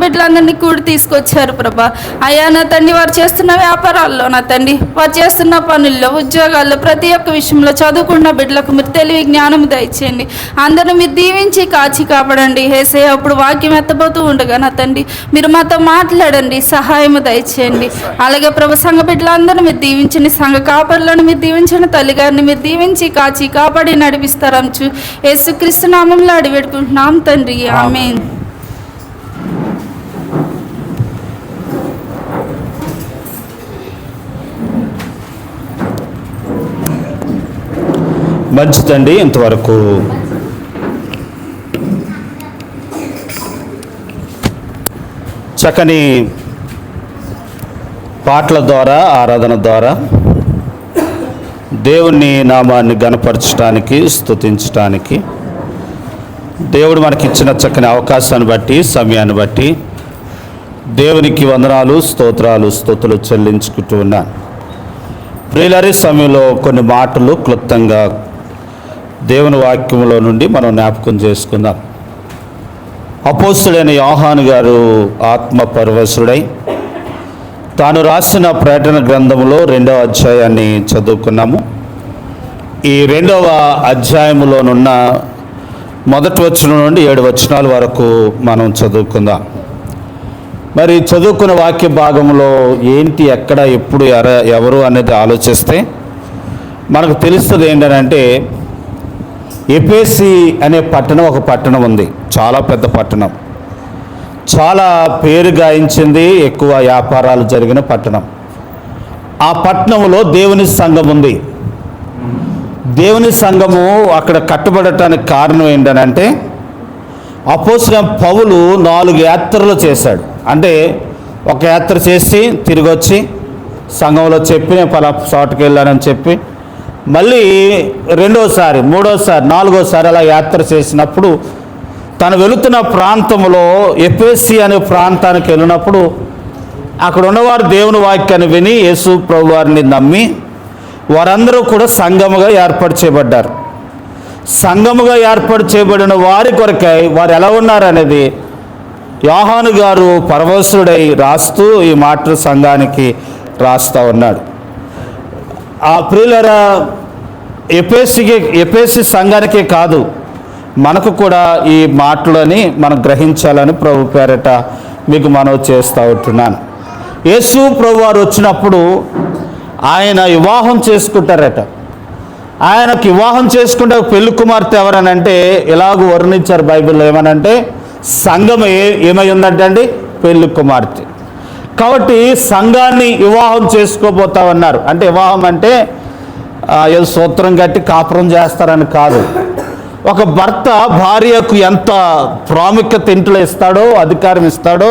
బిడ్డలందరినీ కూడి తీసుకొచ్చారు ప్రభా. అయ్యా నా తండ్రి, వారు చేస్తున్న వ్యాపారాల్లో నా తండ్రి, వారు చేస్తున్న పనుల్లో, ఉద్యోగాల్లో, ప్రతి ఒక్క విషయంలో చదువుకున్న బిడ్డలకు మీరు తెలివి జ్ఞానం దయచేయండి. అందరూ మీరు దీవించి కాచి కాపాడండి. యేసయ్య అప్పుడు వాక్యం ఎత్తబోతూ ఉండగా నా తండ్రి మీరు మాతో మాట్లాడండి, సహాయము దయచేయండి. అలాగే ప్రభు సంఘ బిడ్డలందరూ మీరు దీవించండి, సంఘ కాపరులను మీరు దీవించండి, తల్లిగారిని మీరు దీవించి కాచి కాపాడి నడిపిస్తారంచు యేసుక్రీస్తు నామంలో అడిగి పెట్టుకుంటున్నాం తండ్రి, ఆమేన్. మంచిదండి. ఇంతవరకు చక్కని పాటల ద్వారా, ఆరాధన ద్వారా దేవుని నామాన్ని గణపరచడానికి, స్తుతించడానికి దేవుడు మనకిచ్చిన చక్కని అవకాశాన్ని బట్టి, సమయాన్ని బట్టి దేవునికి వందనాలు, స్తోత్రాలు, స్తుతులు చెల్లించుకుంటూ ఉన్నాను. ప్రియులారి, సమయంలో కొన్ని మాటలు క్లుప్తంగా దేవుని వాక్యంలో నుండి మనం జ్ఞాపకం చేసుకుందాం. అపోస్తుడైన యోహాను గారు ఆత్మ పరవశుడై తాను రాసిన ప్రకటన గ్రంథంలో 2వ అధ్యాయాన్ని చదువుకున్నాము. ఈ 2వ అధ్యాయములోనున్న మొదటి వచనం నుండి 7 వచనాల వరకు మనం చదువుకుందాం. మరి చదువుకున్న వాక్య భాగంలో ఏంటి, ఎక్కడ, ఎప్పుడు, ఎవరు అనేది ఆలోచిస్తే మనకు తెలుస్తుంది ఏంటంటే, ఎఫెసీ అనే పట్టణం, ఒక పట్టణం ఉంది, చాలా పెద్ద పట్టణం, చాలా పేరు గాయించింది, ఎక్కువ వ్యాపారాలు జరిగిన పట్టణం. ఆ పట్టణంలో దేవుని సంఘం ఉంది. దేవుని సంఘము అక్కడ కట్టబడటానికి కారణం ఏంటంటే, అపోస్తలుడైన పౌలు 4 యాత్రలు చేశాడు. అంటే ఒక యాత్ర చేసి తిరిగి వచ్చి సంఘంలో చెప్పి నేను పలా చోటుకి వెళ్ళానని చెప్పి, మళ్ళీ 2వసారి, 3వసారి, 4వసారి అలా యాత్ర చేసినప్పుడు తను వెళుతున్న ప్రాంతంలో ఎఫెసీ అనే ప్రాంతానికి వెళ్ళినప్పుడు అక్కడ ఉన్నవారు దేవుని వాక్యాన్ని విని యేసు ప్రభు వారిని నమ్మి వారందరూ కూడా సంఘముగా ఏర్పాటు చేయబడ్డారు. సంఘముగా ఏర్పాటు చేయబడిన వారి కొరకై వారు ఎలా ఉన్నారనేది యోహాను గారు పరవశుడై రాస్తూ ఈ మాటలు సంఘానికి రాస్తూ ఉన్నాడు. ఆ ప్రియులరా, ఎఫెసీ సంఘానికే కాదు, మనకు కూడా ఈ మాటలని మనం గ్రహించాలని ప్రభు పేరట మీకు మనవి చేస్తూ ఉంటున్నాను. యేసు ప్రభు వారు వచ్చినప్పుడు ఆయన వివాహం చేసుకుంటారట. ఆయనకు వివాహం చేసుకుంటే పెళ్లి కుమార్తె ఎవరనంటే ఇలాగ వర్ణించారు బైబిల్లో. ఏమనంటే సంఘం ఏమై ఉందంటే అండి, పెళ్లి కుమార్తె. కాబట్టి సంఘాన్ని వివాహం చేసుకోబోతామన్నారు. అంటే వివాహం అంటే ఏదో సూత్రం కట్టి కాపురం చేస్తారని కాదు. ఒక భర్త భార్యకు ఎంత ప్రాముఖ్యత ఇంట్లో ఇస్తాడో, అధికారం ఇస్తాడో,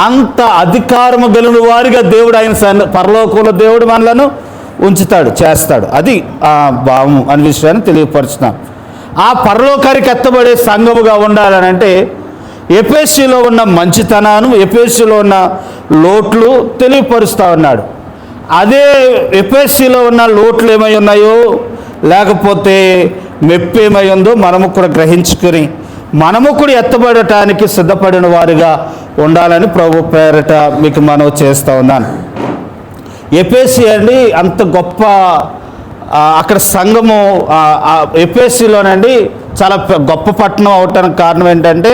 అంత అధికారము కలిగిన వారిగా దేవుడు, ఆయన పరలోకంలో దేవుడు మనలను ఉంచుతాడు, చేస్తాడు. అది ఆ భావం అనే విషయాన్ని తెలియపరుచున్నాం. ఆ పరలోకానికి ఎత్తబడే సంఘముగా ఉండాలని అంటే ఎఫెసీలో ఉన్న మంచితనాన్ని, ఎఫెసీలో ఉన్న లోట్లు తెలియపరుస్తూ ఉన్నాడు. అదే ఎఫెసీలో ఉన్న లోట్లు ఏమై ఉన్నాయో, లేకపోతే మెప్పు ఏమై ఉందో మనము కూడా గ్రహించుకొని మనము కూడా ఎత్తబడటానికి సిద్ధపడిన వారిగా ఉండాలని ప్రభు పేరట మీకు మనవి చేస్తూ ఉన్నాను. ఎఫెసీ అండి అంత గొప్ప, అక్కడ సంఘము ఎఫెసీలోనండి చాలా గొప్ప పట్టణం అవటానికి కారణం ఏంటంటే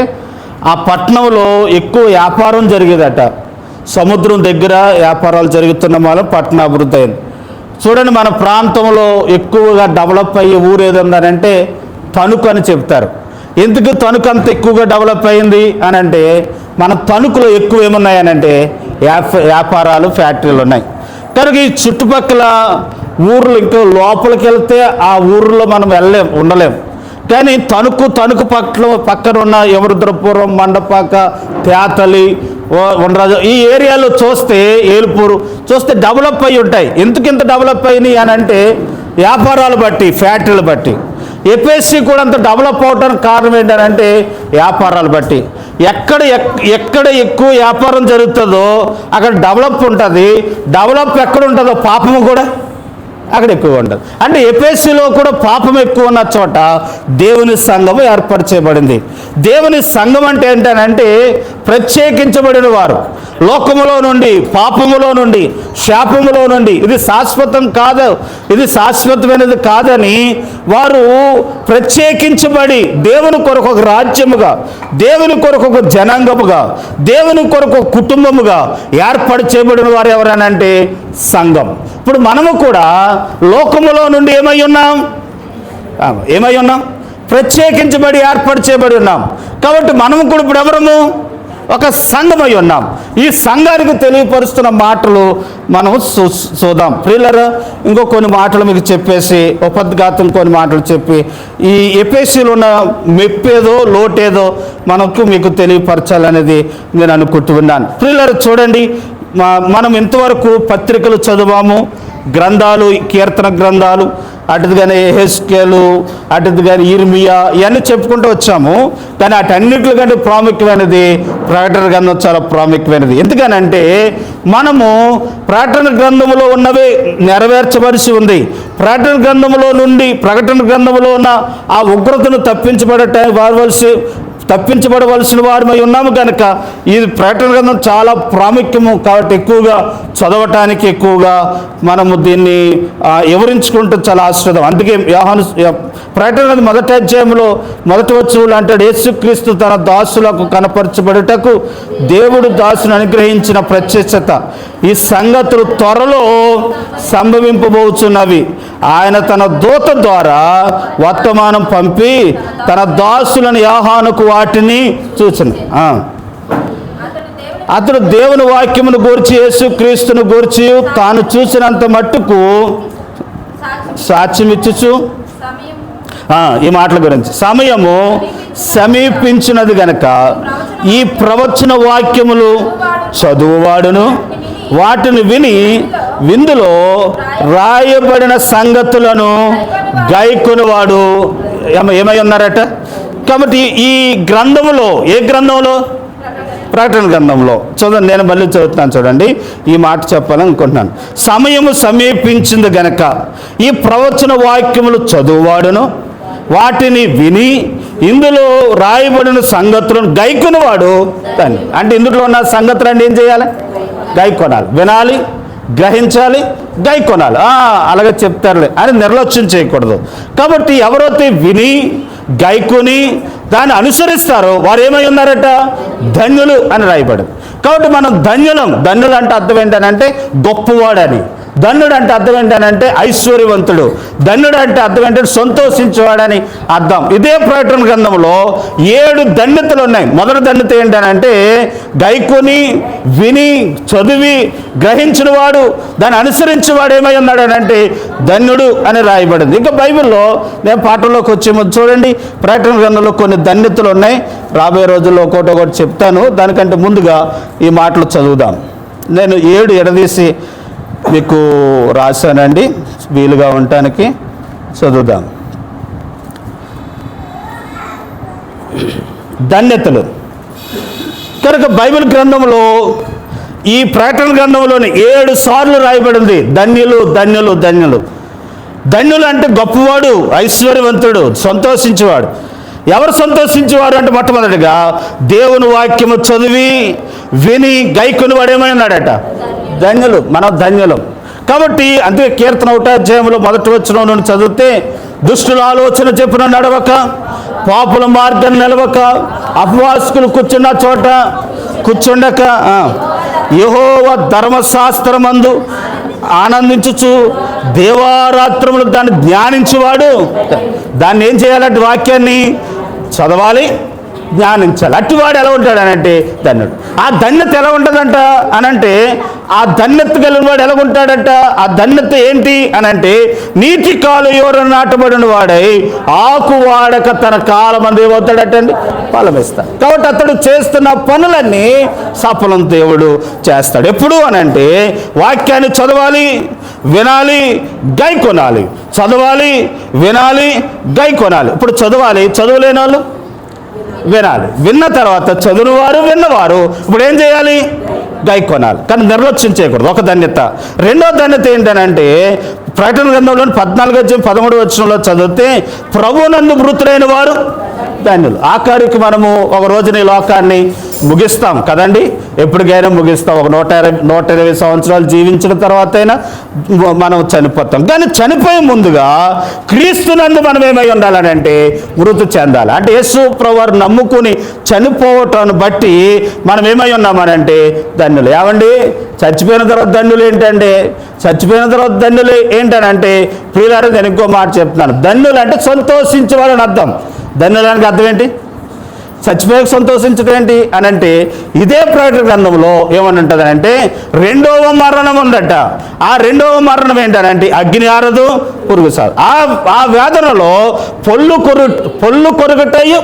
ఆ పట్టణంలో ఎక్కువ వ్యాపారం జరిగేదట. సముద్రం దగ్గర వ్యాపారాలు జరుగుతున్న వల్ల పట్టణ అభివృద్ధి అయింది. చూడండి, మన ప్రాంతంలో ఎక్కువగా డెవలప్ అయ్యే ఊరు ఏదంటే తణుకు అని చెప్తారు. ఎందుకు తణుకు అంత ఎక్కువగా డెవలప్ అయింది అని అంటే, మన తణుకులో ఎక్కువ ఏమున్నాయనంటే వ్యాపారాలు, ఫ్యాక్టరీలు ఉన్నాయి. కనుక ఈ చుట్టుపక్కల ఊర్లు ఇంకా లోపలికి వెళ్తే ఆ ఊర్లో మనం ఉండలేం. కానీ తణుకు పక్కన ఉన్న యమరుద్రపురం, మండపాక, తేతలి, ఉండరాజు ఈ ఏరియాలో చూస్తే, ఏలుపూరు చూస్తే డెవలప్ అయ్యి ఉంటాయి. ఎందుకు ఇంత డెవలప్ అయినాయి అని అంటే వ్యాపారాలు బట్టి, ఫ్యాక్టరీలు బట్టి. ఎఫెసీ కూడా అంత డెవలప్ అవడానికి కారణం ఏంటంటే వ్యాపారాలు బట్టి. ఎక్కడ ఎక్కువ వ్యాపారం జరుగుతుందో అక్కడ డెవలప్ ఉంటుంది. డెవలప్ ఎక్కడ ఉంటుందో పాపము కూడా అక్కడ ఎక్కువ ఉండదు. అంటే ఎఫెసీలో కూడా పాపం ఎక్కువ ఉన్న చోట దేవుని సంఘము ఏర్పరచబడింది. దేవుని సంఘం అంటే ఏంటంటే ప్రత్యేకించబడిన వారు, లోకములో నుండి, పాపములో నుండి, శాపములో నుండి, ఇది శాశ్వతం కాదు, ఇది శాశ్వతమైనది కాదని వారు ప్రత్యేకించబడి దేవుని కొరకు ఒక రాజ్యముగా, దేవుని కొరకు ఒక జనాంగముగా, దేవుని కొరకు ఒక కుటుంబముగా ఏర్పాటు చేయబడిన వారు ఎవరనంటే సంఘం. ఇప్పుడు మనము కూడా లోకములో నుండి ఏమై ఉన్నాం? ప్రత్యేకించబడి ఏర్పాటు చేయబడి ఉన్నాం. కాబట్టి మనము కూడా ఇప్పుడు ఎవరము? ఒక సంఘమై ఉన్నాం. ఈ సంఘానికి తెలియపరుస్తున్న మాటలు మనం చూద్దాం. ప్రియులారా, ఇంకో కొన్ని మాటలు మీకు చెప్పేసి, ఉపద్ఘాతం కొన్ని మాటలు చెప్పి ఈ ఎఫెసీలో ఉన్న మెప్పేదో లోటేదో మీకు తెలియపరచాలనేది నేను అనుకుంటున్నాను. ప్రియులారా, చూడండి, మనం ఇంతవరకు పత్రికలు చదివాము, గ్రంథాలు, కీర్తన గ్రంథాలు, అటుగానే యెహెజ్కేలు, అటుగానే ఇర్మియా, ఇవన్నీ చెప్పుకుంటూ వచ్చాము. కానీ అటన్నిటికంటే ప్రాముఖ్యమైనది ప్రకటన గ్రంథం చాలా ప్రాముఖ్యమైనది. ఎందుకనంటే మనము ప్రకటన గ్రంథంలో ఉన్నవి నెరవేర్చవలసి ఉంది. ప్రకటన గ్రంథంలో ఉన్న ఆ ఉగ్రతను తప్పించబడవలసిన వారమై ఉన్నాము కనుక ఈ ప్రకటన గ్రంథం చాలా ప్రాముఖ్యము. కాబట్టి ఎక్కువగా చదవటానికి, ఎక్కువగా మనము దీన్ని వివరించుకుంటూ చాలా ఆశ్రదం. అందుకే యోహాను ప్రకటన గ్రంథం మొదటి అధ్యాయంలో మొదటి వచనంలో అంటాడు, యేసుక్రీస్తు తన దాసులకు కనపరచబడుటకు దేవుడు దాసును అనుగ్రహించిన ప్రత్యక్షత, ఈ సంగతులు త్వరలో సంభవింపబోచున్నవి. ఆయన తన దూత ద్వారా వర్తమానం పంపి తన దాసులను యోహానుకు వాటిని చూసిన. అతడు దేవుని వాక్యమును గూర్చి, యేసుక్రీస్తును గూర్చి తాను చూసినంత మట్టుకు సాక్ష్యం ఇచ్చుచు ఈ మాటల గురించి సమయము సమీపించినది గనక ఈ ప్రవచన వాక్యములు చదువువాడును వాటిని విని విందులో రాయబడిన సంగతులను గైకొనివాడు ఏమై ఉన్నారట. కాబట్టి ఈ గ్రంథములో, ఏ గ్రంథంలో? ప్రకటన గ్రంథంలో. చూడండి, నేను మళ్ళీ చదువుతున్నాను, చూడండి, ఈ మాట చెప్పాలనుకుంటున్నాను. సమయము సమీపించింది గనక ఈ ప్రవచన వాక్యములు చదువువాడును వాటిని విని ఇందులో రాయబడిన సంగతులను గైకొనివాడు దాన్ని. అంటే ఇందులో ఉన్న సంగతులు అంటే ఏం చేయాలి? గైకొనాలి, వినాలి, గ్రహించాలి, గైకొనాలి. అలాగే చెప్తారులే అని నిర్లక్ష్యం చేయకూడదు. కాబట్టి ఎవరైతే విని గైకొని దాన్ని అనుసరిస్తారో వారు ఏమై ఉన్నారట? ధన్యులు అని రాయబడింది. కాబట్టి మనం ధన్యులు అంటే అర్థం ఏంటనంటే గొప్పవాడని. ధన్యుడు అంటే అర్థం ఏంటనంటే ఐశ్వర్యవంతుడు. ధన్యుడు అంటే అర్థం ఏంటంటే సంతోషించేవాడని అర్థం. ఇదే ప్రకటన గ్రంథంలో 7 ధన్యతలు ఉన్నాయి. మొదటి ధన్యత ఏంటనంటే గైకొని, విని, చదివి, గ్రహించిన వాడు, దాన్ని అనుసరించేవాడు ఏమై ఉన్నాడు అని అంటే ధన్యుడు అని రాయబడింది. ఇంకా బైబిల్లో నేను పాఠంలోకి వచ్చే ముందు చూడండి, ప్రకటన గ్రంథంలో కొన్ని ధన్యతలు ఉన్నాయి. రాబోయే రోజుల్లో ఒకటి చెప్తాను. దానికంటే ముందుగా ఈ మాటలు చదువుదాం. నేను 7 ఎడదీసి మీకు రాశానండి, వీలుగా ఉండటానికి. చదువుదాం. ధన్యతలు కనుక బైబిల్ గ్రంథంలో, ఈ ప్రకటన గ్రంథంలోని 7 సార్లు రాయబడింది ధన్యులు, ధన్యులు, ధన్యులు. ధన్యులు అంటే గొప్పవాడు, ఐశ్వర్యవంతుడు, సంతోషించేవాడు. ఎవరు సంతోషించేవారు అంటే మొట్టమొదటిగా దేవుని వాక్యము చదివి విని గైకొని వాడు ఏమై ఉన్నాడట? ధన్యులు. మనం ధన్యులం. కాబట్టి అందుకే కీర్తన 1వ అధ్యాయంలో మొదటి వచనం నుండి చదివితే, దుష్టుల ఆలోచన చెప్పున నడవక, పాపుల మార్గం నిలవక, అపవాసకులు కూర్చున్న చోట కూర్చుండక, యెహోవా ధర్మశాస్త్రమందు ఆనందించుచు దేవారాత్రములు దాన్ని ధ్యానించేవాడు. దాన్ని ఏం చేయాలంటే వాక్యాన్ని చదవాలి, ధ్యానించాలి. అట్టివాడు ఎలా ఉంటాడు అనంటే ధన్యుడు. ఆ ధన్యత ఎలా ఉంటుందంట అనంటే, ఆ ధన్యత కలిగిన వాడు ఎలా ఉంటాడంట? ఆ ధన్యత ఏంటి అనంటే, నీటి కాలు ఎవరు నాటబడిన వాడై ఆకు వాడక తన కాలం అందు ఏమవుతాడటండి? ఫలం ఇస్తాడు. కాబట్టి అతడు చేస్తున్న పనులన్నీ సఫలం దేవుడు చేస్తాడు. ఎప్పుడు అనంటే వాక్యాన్ని చదవాలి, వినాలి, గైకొనాలి. చదవాలి, వినాలి, గైకొనాలి. ఇప్పుడు చదవాలి, చదవలేని వాళ్ళు వినాలి. విన్న తర్వాత చదువువారు, విన్నవారు ఇప్పుడు ఏం చేయాలి? గైకొనాలి. కానీ నిర్లక్ష్యం చేయకూడదు. ఒక ధన్యత. రెండో ధన్యత ఏంటనంటే ప్రకటన గ్రంథంలోని 14:13 చదివితే ప్రభునందు మృతులైన వారు ధన్యులు. ఆఖరికి మనము ఒక రోజున ఈ లోకాన్ని ముగిస్తాం కదండి, ఎప్పటికైనా ముగిస్తాం. ఒక 120 సంవత్సరాలు జీవించిన తర్వాత అయినా మనం చనిపోతాం. కానీ చనిపోయే ముందుగా క్రీస్తునందు మనం ఏమై ఉండాలని అంటే మృతి చెందాలి. అంటే యేసు ప్రభువారు నమ్ముకుని చనిపోవటాన్ని బట్టి మనం ఏమై ఉన్నామనంటే ధన్యులు. ఏమండి, చచ్చిపోయిన తర్వాత ధన్యులు ఏంటంటే, చచ్చిపోయిన తర్వాత ధన్యులు ఏంటనంటే ప్రియులారా, నేను ఇంకో మాట చెప్తున్నాను. ధన్యులు అంటే సంతోషించేవాళ్ళని అర్థం. ధన్యులానికి అర్థం ఏంటి? చచ్చిపోయాక సంతోషించడం ఏంటి అని అంటే, ఇదే ప్రకటన గ్రంథంలో ఏమని ఉంటుంది అంటే రెండవ మరణం ఉందట. ఆ రెండవ మరణం ఏంటనంటే అగ్ని ఆరదు, పురుగు సారు. ఆ వేదనలో పొల్లు కొరుగటయు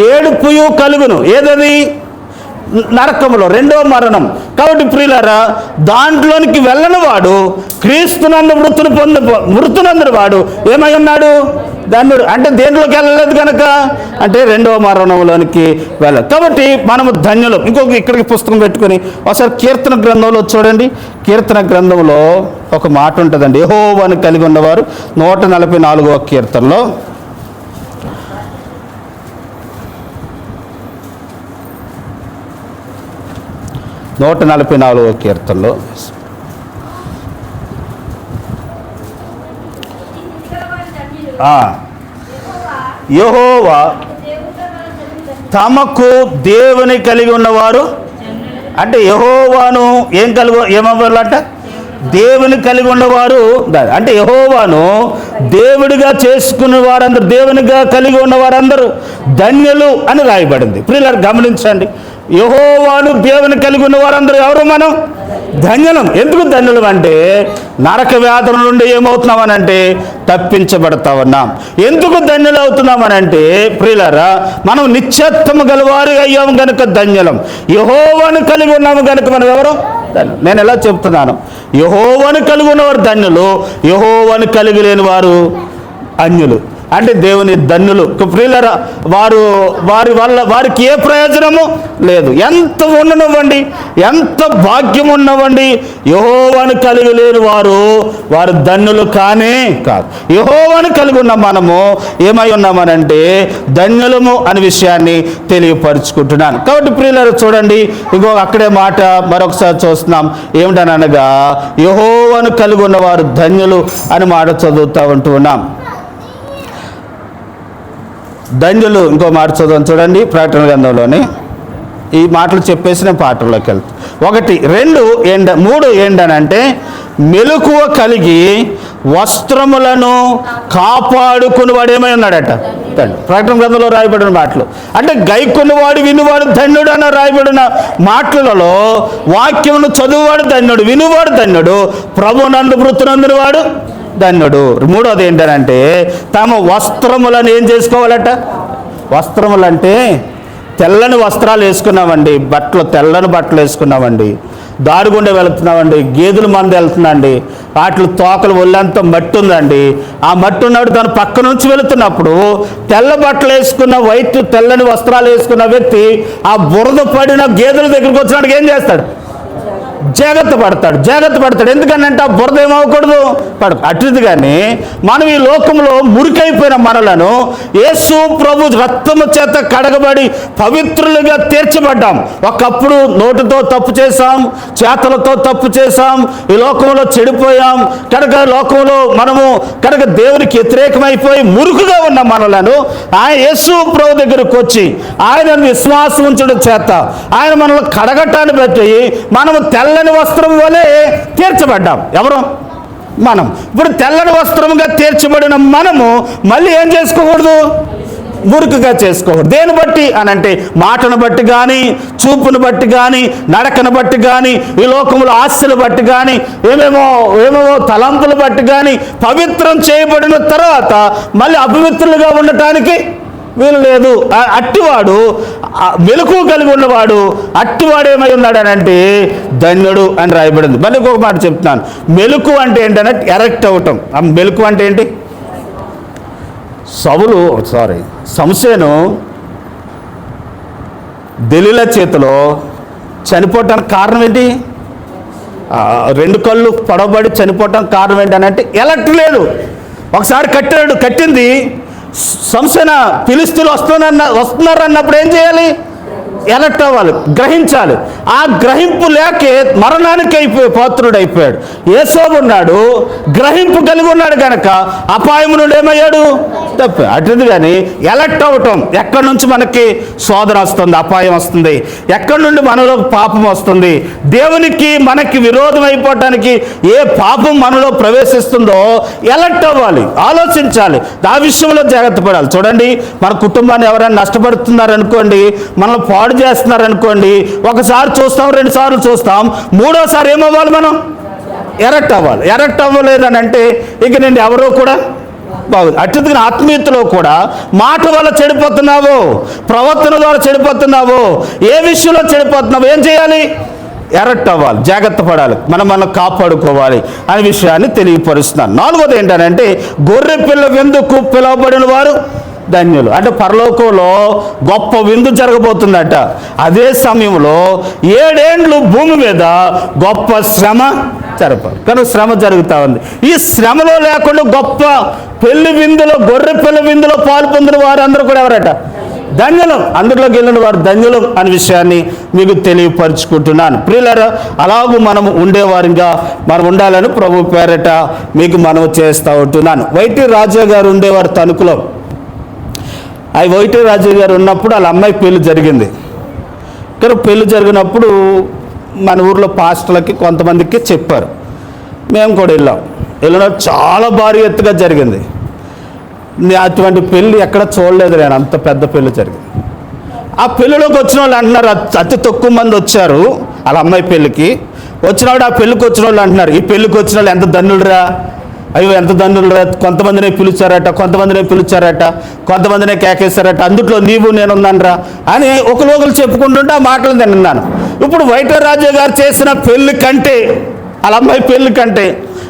ఏడుపుయు కలుగును. ఏదది? నరకములో రెండవ మరణం. కాబట్టి ప్రియులారా, దాంట్లోనికి వెళ్ళని వాడు క్రీస్తునందు మృతునందు వాడు ఏమై ఉన్నాడు? ధన్యుడు. అంటే దేంట్లోకి వెళ్ళలేదు కనుక అంటే రెండవ మరణంలోనికి వెళ్ళదు. కాబట్టి మనము ధన్యులు. ఇక్కడికి పుస్తకం పెట్టుకొని ఒకసారి కీర్తన గ్రంథంలో చూడండి. కీర్తన గ్రంథంలో ఒక మాట ఉంటుందండి. యెహోవాను కలిగి ఉన్నవారు 144వ కీర్తనలో 144వ కీర్తనలో యెహోవా తమకు దేవుని కలిగి ఉన్నవారు అంటే యెహోవాను ఏమవ్వాలంట? దేవుని కలిగి ఉన్నవారు. అంటే యెహోవాను దేవుడిగా చేసుకున్న వారందరూ, దేవునిగా కలిగి ఉన్న వారందరూ ధన్యులు అని రాయబడింది. ప్రియులారా గమనించండి, యెహోవాను దేవుని కలిగి ఉన్న వారందరూ ఎవరు? మనం ధన్యులం. ఎందుకు ధన్యులం అంటే నరక వ్యాధుల నుండి ఏమవుతున్నామనంటే తప్పించబడతా ఉన్నాం. ఎందుకు ధన్యులు అవుతున్నామనంటే ప్రియులారా, మనం నిత్యత్వము గలవారు అయ్యాము కనుక ధన్యులం. యెహోవాను కలిగి ఉన్నాము కనుక మనం ఎవరు? నేను ఎలా చెప్తున్నాను, యెహోవాను కలిగి ఉన్నవారు ధన్యులు, యెహోవాను కలిగి లేని వారు అన్యులు. అంటే దేవుని ధన్యులు. ప్రియులారా, వారికి ఏ ప్రయోజనము లేదు. ఎంత ఉండనివ్వండి, ఎంత భాగ్యం ఉన్నవ్వండి, యెహోవాను కలిగి లేని వారు ధన్యులు కానే కాదు. యెహోవాను కలిగి ఉన్న మనము ఏమై ఉన్నామనంటే ధన్యులము అనే విషయాన్ని తెలియపరుచుకుంటున్నాను. కాబట్టి ప్రియులారా చూడండి, అక్కడే మాట మరొకసారి చూస్తున్నాం. ఏమిటనగా యెహోవాను కలిగి ఉన్నవారు ధన్యులు అని మాట చదువుతూ ఉంటున్నాం. ధన్యులు ఇంకో మాట చదువు చూడండి. ప్రకటన గ్రంథంలోని ఈ మాటలు చెప్పేసిన పాటల్లోకి వెళ్తాం. 1, 2, 3 ఏంటనంటే మెలకువ కలిగి వస్త్రములను కాపాడుకుని వాడు ఏమై ఉన్నాడట? ప్రకటన గ్రంథంలో రాయబడిన మాటలు. అంటే గైకొన్నవాడు వినువాడు ధన్యుడు అని రాయబడిన మాటలలో వాక్యమును చదువువాడు ధన్యుడు, వినువాడు ధన్యుడు, ప్రభునందు మృతునందుని వాడు ధన్యుడు. 3వది ఏంటంటే తమ వస్త్రములను ఏం చేసుకోవాలట? వస్త్రములంటే తెల్లని వస్త్రాలు వేసుకున్నామండి, తెల్లని బట్టలు వేసుకున్నామండి, దారుగుండా వెళుతున్నామండి, గేదెల మంది వెళ్తుందండి, వాటి తోకలు ఒళ్ళంతా మట్టి ఉందండి. ఆ మట్టి ఉన్నాడు తన పక్క నుంచి వెళుతున్నప్పుడు తెల్ల బట్టలు వేసుకున్న తెల్లని వస్త్రాలు వేసుకున్న వ్యక్తి ఆ బురద పడిన గేదెల దగ్గరికి వచ్చినాడు ఏం చేస్తాడు? జాగ్రత్త పడతాడు. ఎందుకనంటే ఆ బురద ఏమవ్వకూడదు, అటుది. కానీ మనం ఈ లోకంలో మురికైపోయిన మనలను యేసు ప్రభు రక్తము చేత కడగబడి పవిత్రులుగా తీర్చబడ్డాం. ఒకప్పుడు నోటితో తప్పు చేశాం, చేతలతో తప్పు చేశాం, ఈ లోకంలో చెడిపోయాం కనుక లోకంలో మనము కనుక దేవునికి వ్యతిరేకమైపోయి మురుకుగా ఉన్న మనలను ఆయన యేసు ప్రభు దగ్గరకు వచ్చి ఆయన విశ్వాసం ఉంచడం చేత ఆయన మనల్ని కడగటాన్ని బట్టి మనము తెల్లని వస్త్రం వలె తీర్చబడ్డాం. ఎవరు? మనం. ఇప్పుడు తెల్లని వస్త్రముగా తీర్చబడిన మనము మళ్ళీ ఏం చేసుకోకూడదు? మురుకుగా చేసుకోకూడదు. దేని బట్టి అనంటే మాటను బట్టి కానీ, చూపును బట్టి కానీ, నడకను బట్టి కానీ, ఈ లోకముల ఆశలు బట్టి కానీ, ఏమేమో తలంపులు బట్టి కానీ పవిత్రం చేయబడిన తర్వాత మళ్ళీ అపవిత్రులుగా ఉండటానికి వీలు లేదు. అట్టివాడు మెలకువ కలిగి ఉన్నవాడు అట్టివాడు ఏమై ఉన్నాడు అనంటే ధన్యుడు అని రాయబడింది. మళ్ళీ ఇంకొక మాట చెప్తున్నాను. మెలకువ అంటే ఏంటంటే ఎరెక్ట్ అవటం. ఆ మెలకువ అంటే ఏంటి? సంసోను దెలీలా చేతిలో చనిపోవటానికి కారణం ఏంటి? రెండు కళ్ళు పొడవబడి చనిపోవటం కారణం ఏంటంటే ఎలక్ట్ లేదు. ఒకసారి కట్టింది సంసన ఫిలిష్తీయులు వస్తున్నారు అన్నప్పుడు ఏం చేయాలి? ఎలక్ట్ అవ్వాలి, గ్రహించాలి. ఆ గ్రహింపు లేకే మరణానికి పాత్రుడు అయిపోయాడు. యేసోబు ఉన్నాడు, గ్రహింపు కలిగి ఉన్నాడు కనుక అపాయము నుండి ఏమయ్యాడు? తప్ప అటుది. కానీ ఎలక్ట్ అవ్వటం, ఎక్కడి నుంచి మనకి శోధన వస్తుంది, అపాయం వస్తుంది, ఎక్కడి నుండి మనలో పాపం వస్తుంది, దేవునికి మనకి విరోధం అయిపోవటానికి ఏ పాపం మనలో ప్రవేశిస్తుందో ఎలక్ట్ అవ్వాలి, ఆలోచించాలి, ఆ విషయంలో జాగ్రత్త పడాలి. చూడండి, మన కుటుంబాన్ని ఎవరైనా నష్టపడుతున్నారనుకోండి, మనల్ని పాడు చేస్తున్నారనుకోండి, ఒకసారి చూస్తాం, 2 సార్లు చూస్తాం, 3వసారి ఏమవ్వాలి? మనం ఎరక్ట్ అవ్వాలి. ఎరక్ట్ అవ్వలేదని అంటే ఇక నేను ఎవరో కూడా బాగుంది. అత్యంత ఆత్మీయతలో కూడా మాట వల్ల చెడిపోతున్నావు, ప్రవర్తన ద్వారా చెడిపోతున్నావు, ఏ విషయంలో చెడిపోతున్నావు, ఏం చేయాలి? ఎరక్ట్ అవ్వాలి, జాగ్రత్త పడాలి, మనం కాపాడుకోవాలి అనే విషయాన్ని తెలియపరుస్తున్నాను. 4వది ఏంటంటే గొర్రె పిల్ల విందుకు పిలువబడిన వారు ధన్యులు. అంటే పరలోకంలో గొప్ప విందు జరగబోతుందట. అదే సమయంలో 7 ఏండ్లు భూమి మీద గొప్ప శ్రమ జరపాలి. కానీ శ్రమ జరుగుతూ ఉంది. ఈ శ్రమలో లేకుండా గొప్ప పెళ్లి విందులో, గొర్రె పెళ్లి విందులో పాలు పొందిన వారు అందరూ కూడా ఎవరట? ధన్యులు. అందులోకి వెళ్ళిన వారు ధన్యులు అనే విషయాన్ని మీకు తెలియపరుచుకుంటున్నాను. ప్రియులారా, అలాగూ మనం ఉండేవారిగా మనం ఉండాలని ప్రభు పేరట మీకు మనవి చేస్తూ ఉంటున్నాను. వైటి రాజా గారు ఉండేవారు తణుకులో. ఆ వైటి రాజు గారు ఉన్నప్పుడు వాళ్ళ అమ్మాయి పెళ్లి జరిగింది. కానీ పెళ్లి జరిగినప్పుడు మన ఊర్లో పాస్టర్లకి కొంతమందికి చెప్పారు. మేము కూడా వెళ్ళినప్పుడు చాలా భారీ ఎత్తుగా జరిగింది. అటువంటి పెళ్ళి ఎక్కడ చూడలేదు నేను, అంత పెద్ద పెళ్ళి జరిగింది. ఆ పెళ్ళిలోకి వచ్చిన వాళ్ళు అంటున్నారు, అతి తక్కువ మంది వచ్చారు వాళ్ళ అమ్మాయి పెళ్ళికి. వచ్చినవాడు ఆ పెళ్ళికి వచ్చిన వాళ్ళు అంటున్నారు, ఈ పెళ్ళికి వచ్చిన వాళ్ళు ఎంత ధన్యుడురా, అయ్యో ఎంత దండులరా, కొంతమందినే పిలిచారట, కొంతమందినే కేకేశారట, అందుట్లో నీవు నేనున్నానరా అని ఒకరు చెప్పుకుంటుంటే ఆ మాటలు నేను విన్నాను. ఇప్పుడు వైట రాజా గారు చేసిన పెళ్లి కంటే, వాళ్ళ అమ్మాయి పెళ్లి కంటే,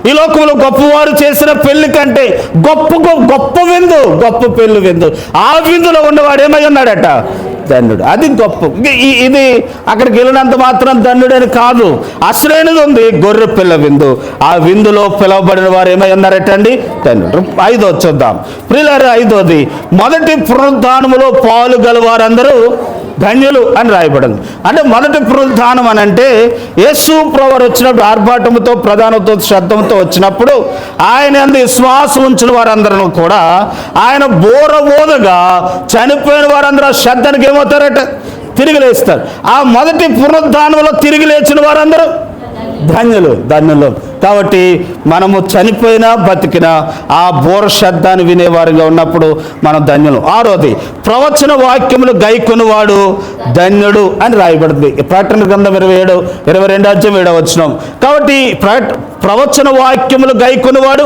ఈ లోకంలో గొప్పవారు చేసిన పెళ్లి కంటే గొప్ప పెళ్లి విందు, ఆ విందులో ఉన్నవాడు ఏమై ఉన్నాడట? ధన్యుడు. అది గొప్ప. ఇది అక్కడికి వెళ్ళినంత మాత్రం ధన్యుడని కాదు, అసలైనది ఉంది, గొర్రె పిల్ల విందు. ఆ విందులో పిలువబడిన వారు ఏమై ఉన్నారటండి? ధన్యుడు. 5వది చూద్దాం ప్రియులారా. 5వది, మొదటి పునరుద్ధానములో పాలు గలవారందరూ ధన్యులు అని రాయబడింది. అంటే మొదటి పునరుద్ధానం అని అంటే యేసు ప్రభువు వచ్చినప్పుడు ఆర్భాటముతో, ప్రధానతో, శ్రద్ధంతో వచ్చినప్పుడు ఆయన యందు విశ్వాసం ఉంచిన వారందరూ కూడా ఆయన బోరబోదగా చనిపోయిన వారందరూ శ్రద్ధనికి ఏమవుతారట? తిరిగి లేస్తారు. ఆ మొదటి పునరుద్ధానంలో తిరిగి లేచిన వారందరూ ధన్యులు. కాబట్టి మనము చనిపోయినా బతికినా ఆ బోర శబ్దాన్ని వినేవారుగా ఉన్నప్పుడు మనం ధన్యులు. 6వది, ప్రవచన వాక్యములు గైకొనువాడు ధన్యుడు అని రాయబడింది. ప్రకటన గ్రంథం 22:7 కాబట్టి ప్రవచన వాక్యములు గైకొనువాడు,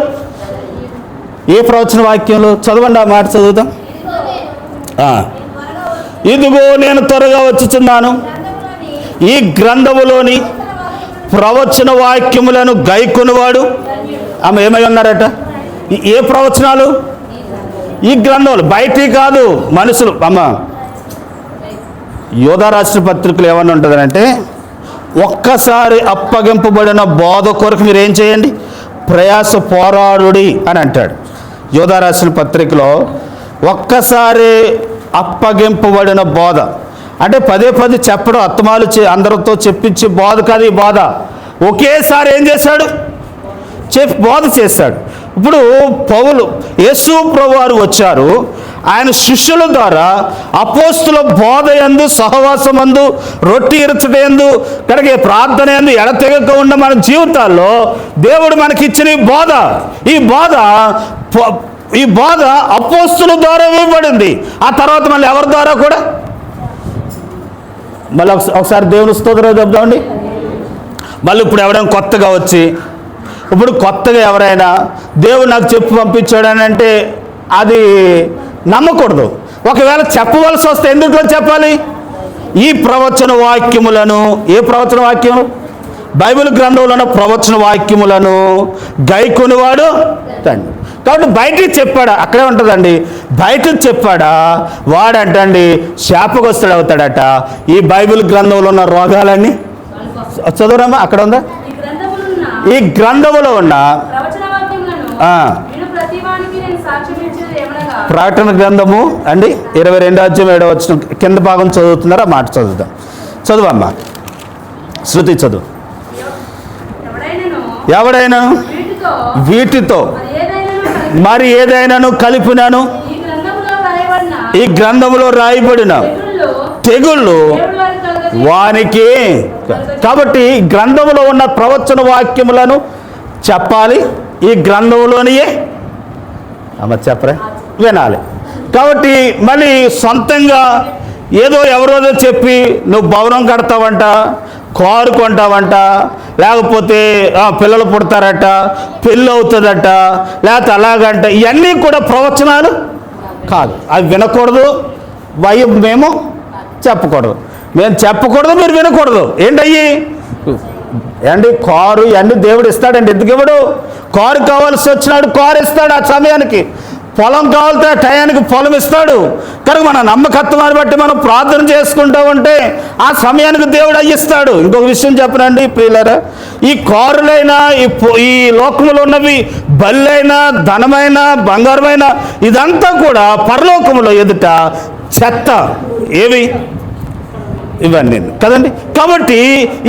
ఏ ప్రవచన వాక్యములు? చదవండి, ఆ మాట చదువుతాం. ఇదిగో నేను త్వరగా వచ్చుచున్నాను, ఈ గ్రంథములోని ప్రవచన వాక్యములను గైకొనువాడు. ఆమె ఏమై ఉన్నారట? ఏ ప్రవచనాలు? ఈ గ్రంథములు, బయటి కాదు, మనుషులు. యోధా రాష్ట్ర పత్రికలు ఏమన్నా ఉంటుందంటే, ఒక్కసారి అప్పగింపబడిన బోధ కొరకు మీరు ఏం చేయండి? ప్రయాస పోరాడుడి అని అంటాడు. యోధా రాష్ట్ర పత్రికలో ఒక్కసారి అప్పగింపబడిన బోధ అంటే పదే చెప్పడం, అత్తమాలు అందరితో చెప్పించి బోధ కాదు. ఈ బోధ ఒకేసారి ఏం చేశాడు? బోధ చేశాడు. ఇప్పుడు పౌలు, యేసు ప్రభువారు వచ్చారు, ఆయన శిష్యుల ద్వారా అపోస్తుల బోధ యందు, సహవాసమందు, రొట్టి ఇరచటందు, కనుక ప్రార్థన యందు ఎడతెగక ఉన్న మన జీవితాల్లో దేవుడు మనకిచ్చిన ఈ బోధ అపోస్తుల ద్వారా ఇవ్వబడింది. ఆ తర్వాత మళ్ళీ ఎవరి ద్వారా కూడా? మళ్ళీ ఒకసారి దేవుని స్తోత్రం చెప్దామండి. మళ్ళీ ఇప్పుడు ఎవరైనా కొత్తగా వచ్చి, ఇప్పుడు కొత్తగా ఎవరైనా దేవుడు నాకు చెప్పి పంపించాడని అంటే అది నమ్మకూడదు. ఒకవేళ చెప్పవలసి వస్తే ఎందుకు చెప్పాలి? ఈ ప్రవచన వాక్యములను, ఏ ప్రవచన వాక్యములు? బైబిల్ గ్రంథంలో ఉన్న ప్రవచన వాక్యములను గైకొనివాడు తండ్రి. కాబట్టి బయటికి చెప్పాడా? అక్కడే ఉంటుందండి. బయటకు చెప్పాడా వాడంటండి శాపగ్రస్తుడు అవుతాడట. ఈ బైబిల్ గ్రంథంలో ఉన్న రోగాలన్నీ చదువురామా, అక్కడ ఉందా? ఈ గ్రంథములో ఉన్న ప్రవచన వాక్యములను ఆ, విను ప్రతివానికి నేను సాక్ష్యం ఇచ్చేది ఏమనగా ప్రకటన గ్రంథము అండి 22:7 కింద భాగం చదువుతున్నారా? మాట చదువుదాం. చదువమ్మా, శృతి చదువు. ఎవడైనను ఎవడైనా వీటితో మరి ఏదైనను కలిపినాను ఈ గ్రంథములో రాయబడిన ఈ గ్రంథములో రాయబడిన తెగుళ్ళు దేవుడు వారికి కలుగజేయును. వానికి. కాబట్టి ఈ గ్రంథములో ఉన్న ప్రవచన వాక్యములను చెప్పాలి. ఈ గ్రంథంలోనియే అమ్మ చెప్పరా వినాలి. కాబట్టి మళ్ళీ సొంతంగా ఏదో ఎవరోదో చెప్పి నువ్వు భవనం కడతావంట, కారు కొంటావంట, లేకపోతే పిల్లలు పుడతారట, పెళ్ళి అవుతుందట, లేకపోతే అలాగంట, ఇవన్నీ కూడా ప్రవచనాలు కాదు. అవి వినకూడదు, మేము చెప్పకూడదు. మేము చెప్పకూడదు, మీరు వినకూడదు. ఏంటయ్యి ఏంటి? కారు ఇవన్నీ దేవుడు ఇస్తాడండి. ఎందుకు ఇవ్వడు? కారు కావాల్సి వచ్చినాడు కారు ఇస్తాడు, ఆ సమయానికి. పొలం కావాలితే ఆ టయానికి పొలం ఇస్తాడు. కనుక మన నమ్మకత్వాన్ని బట్టి మనం ప్రార్థన చేసుకుంటా ఉంటే ఆ సమయానికి దేవుడు అయ్యిస్తాడు. ఇంకొక విషయం చెప్పనండి ప్రియులారా, ఈ కారులైనా ఈ లోకంలో ఉన్నవి బల్లైనా ధనమైన బంగారమైన ఇదంతా కూడా పరలోకంలో ఎదుట చెత్త. ఏవి? ఇవన్నీ కదండి. కాబట్టి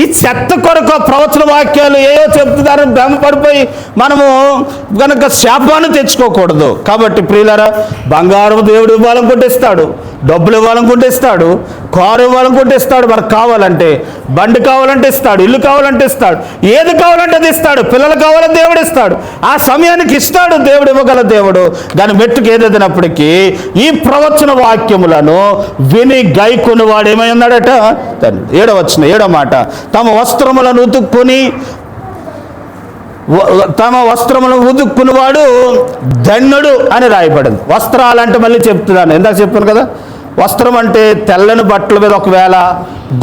ఈ చెత్త కొరకు ప్రవచన వాక్యాలు ఏవో చెప్తున్నారని భ్రమపడిపోయి మనము కనుక శాపాన్ని తెచ్చుకోకూడదు. కాబట్టి ప్రియులారా, బంగారం దేవుడు ఇవ్వాలనుకుంటే ఇస్తాడు, డబ్బులు ఇవ్వాలనుకుంటే ఇస్తాడు, కారు ఇవ్వాలనుకుంటే ఇస్తాడు, మనకు కావాలంటే బండి కావాలంటే ఇస్తాడు, ఇల్లు కావాలంటే ఇస్తాడు, ఏది కావాలంటే అది ఇస్తాడు, పిల్లలు కావాలని దేవుడు ఇస్తాడు, ఆ సమయానికి ఇస్తాడు. దేవుడు ఇవ్వగల దేవుడు. దాని మెట్టుకు ఏదైనప్పటికీ ఈ ప్రవచన వాక్యములను విని గైకొని వాడు ఏమై ఉన్నాడట? 7వ మాట, తమ వస్త్రములను ఉతుక్కునివాడు ధన్యుడు అని రాయబడింది. వస్త్రాలంటే మళ్ళీ చెప్తున్నాను, ఇందాక చెప్పాను కదా, వస్త్రం అంటే తెల్లని బట్టల మీద ఒకవేళ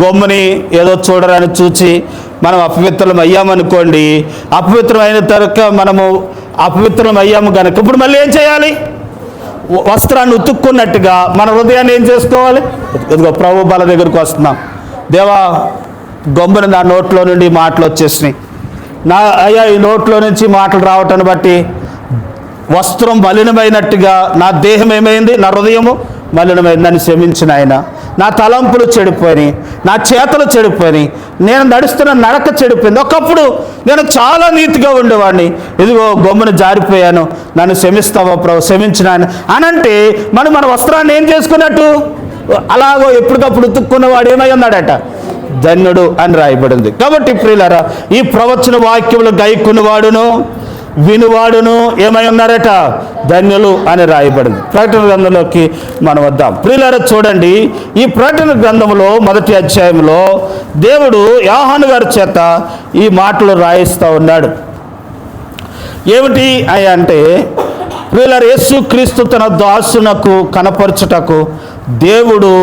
గమ్ముని ఏదో చూడరని చూచి మనం అపవిత్రం అయ్యామనుకోండి, అపవిత్రమైన తరక మనము అపవిత్రం అయ్యాము కనుక ఇప్పుడు మళ్ళీ ఏం చేయాలి? వస్త్రాన్ని ఉతుక్కున్నట్టుగా మన హృదయాన్ని ఏం చేసుకోవాలి? ఇదిగో ప్రభు బల దగ్గరికి వస్తున్నాం. దేవా, గొంబుని నా నోట్లో నుండి మాటలు వచ్చేసినాయి, అయ్యా ఈ నోట్లో నుంచి మాటలు రావటాన్ని బట్టి వస్త్రం మలినమైనట్టుగా నా దేహం ఏమైంది, నా హృదయము మలినమైంది, నన్ను క్షమించిన ఆయన. నా తలంపులు చెడిపోయినాయి, నా చేతలు చెడిపోయినాయి, నేను నడుస్తున్న నడక చెడిపోయింది. ఒకప్పుడు నేను చాలా నీతిగా ఉండేవాడిని, ఇదిగో గొమ్మును జారిపోయాను, నన్ను క్షమిస్తావా ప్రభు, క్షమించిన ఆయన అనంటే మన వస్త్రాన్ని ఏం చేసుకున్నట్టు? అలాగో ఎప్పటికప్పుడు ఉతుక్కున్నవాడు ఏమై ఉన్నాడట? ధన్యుడు అని రాయబడింది. కాబట్టి ప్రియులారా, ఈ ప్రవచన వాక్యములు గైకునివాడును వినువాడును ఏమై ఉన్నారట? ధన్యులు అని రాయబడింది. ప్రకటన గ్రంథంలోకి మనం వద్దాం. ప్రియులారా చూడండి, ఈ ప్రకటన గ్రంథంలో 1వ అధ్యాయంలో దేవుడు యోహాను గారి చేత ఈ మాటలు రాయిస్తూ ఉన్నాడు. ఏమిటి అంటే, ప్రియులారా, యేసుక్రీస్తు తన దాసునకు కనపరచుటకు దేవుడు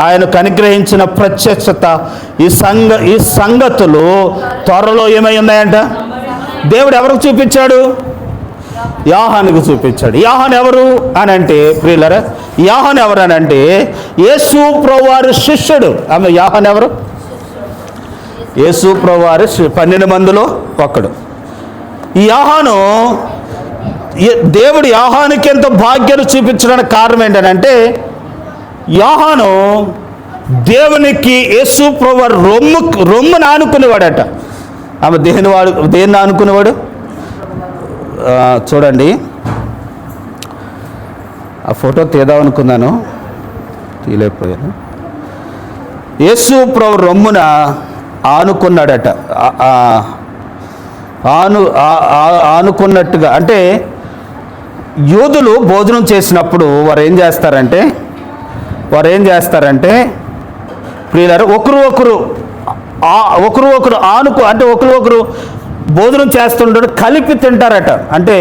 ఆయనకు అనుగ్రహించిన ప్రత్యక్షత ఈ సంగతులు త్వరలో ఏమై ఉన్నాయంట? దేవుడు ఎవరికి చూపించాడు? యోహానుకు చూపించాడు. యోహాను ఎవరు అని అంటే ప్రియులారా, యోహాను ఎవరు అని అంటే యేసు ప్రభువారి శిష్యుడు. ఆమె యోహాను ఎవరు? యేసు ప్రభువారి 12 మందిలో ఒకడు. ఈ యోహాను, దేవుడు యోహానుకి ఎంత భాగ్యాన్ని చూపించడానికి కారణం ఏంటంటే, యోహాను దేవునికి యేసు ప్రభువారి రొమ్మును ఆనుకునేవాడట. ఆమె దేన్ని ఆనుకునేవాడు? చూడండి, ఆ ఫోటో తీద్దాం అనుకున్నాను, తీయలేకపోయాను. యేసు ప్రభు రొమ్మున ఆనుకున్నాడట. ఆనుకున్నట్టుగా అంటే యూదులు భోజనం చేసినప్పుడు వారు ఏం చేస్తారంటే ప్రియులారా, ఒకరు అంటే ఒకరు భోజనం చేస్తుంటారు, కలిపి తింటారట. అంటే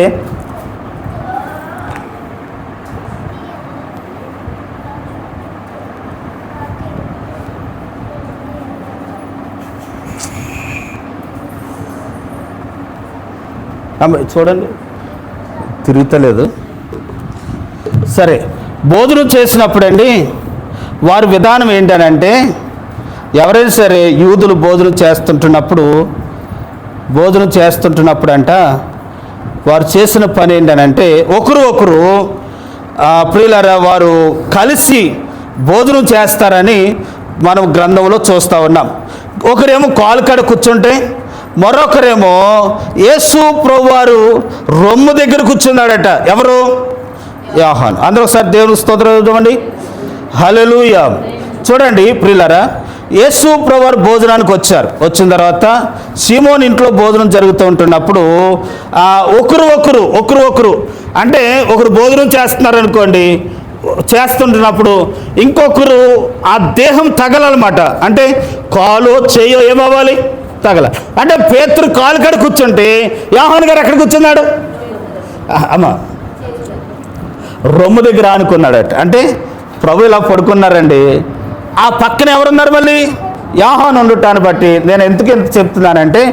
చూడండి, తిరుగుతలేదు. సరే, భోజనం చేసినప్పుడు అండి వారి విధానం ఏంటనంటే, ఎవరైనా సరే యూదులు భోజనం చేస్తుంటున్నప్పుడు వారు విధానం ఏంటనంటే, ఎవరైనా సరే యూదులు భోజనం చేస్తుంటున్నప్పుడు వారి విధానం ఏంటనంటే, ఎవరైనా సరే యూదులు భోజనం చేస్తుంటున్నప్పుడు వారి విధానం ఏంటనంటే, ఎవరైనా సరే యూదులు భోజనం చేస్తుంటున్నప్పుడు వారి విధానం ఏంటనంటే, ఎవరైనా సరే యూదులు భోజనం చేస్తుంటున్నప్పుడు భోజనం చేస్తుంటున్నప్పుడంట వారు చేసిన పని ఏంటనంటే ఒకరు ప్రియులారా వారు కలిసి భోజనం చేస్తారని మనం గ్రంథంలో చూస్తూ ఉన్నాం. ఒకరేమో కాలు కాడ కూర్చుంటే మరొకరేమో యేసు ప్రభువారు రొమ్ము దగ్గర కూర్చున్నాడట. ఎవరు? యోహాను. అందరూ ఒకసారి దేవుని స్తోత్రం చూద్దామండి. హల్లెలూయా. చూడండి ప్రియులారా, యేసు ప్రభువారు భోజనానికి వచ్చారు. వచ్చిన తర్వాత సీమోన్ ఇంట్లో భోజనం జరుగుతూ ఉంటున్నప్పుడు ఒకరు అంటే ఒకరు భోజనం చేస్తున్నారు అనుకోండి, చేస్తుంటున్నప్పుడు ఇంకొకరు ఆ దేహం తగలనమాట. అంటే కాలు చేయో ఏమవ్వాలి? తగల. అంటే పేతురు కాలు కాడ కూర్చుంటే యోహాను గారు ఎక్కడ కూర్చున్నాడు? అమ్మ రొమ్ము దగ్గర అనుకున్నాడట. అంటే ప్రభు ఇలా పడుకున్నారండి. ఆ పక్కన ఎవరున్నారు? మళ్ళీ యోహాను ఉండటాన్ని బట్టి నేను ఎంత చెప్తున్నానంటే,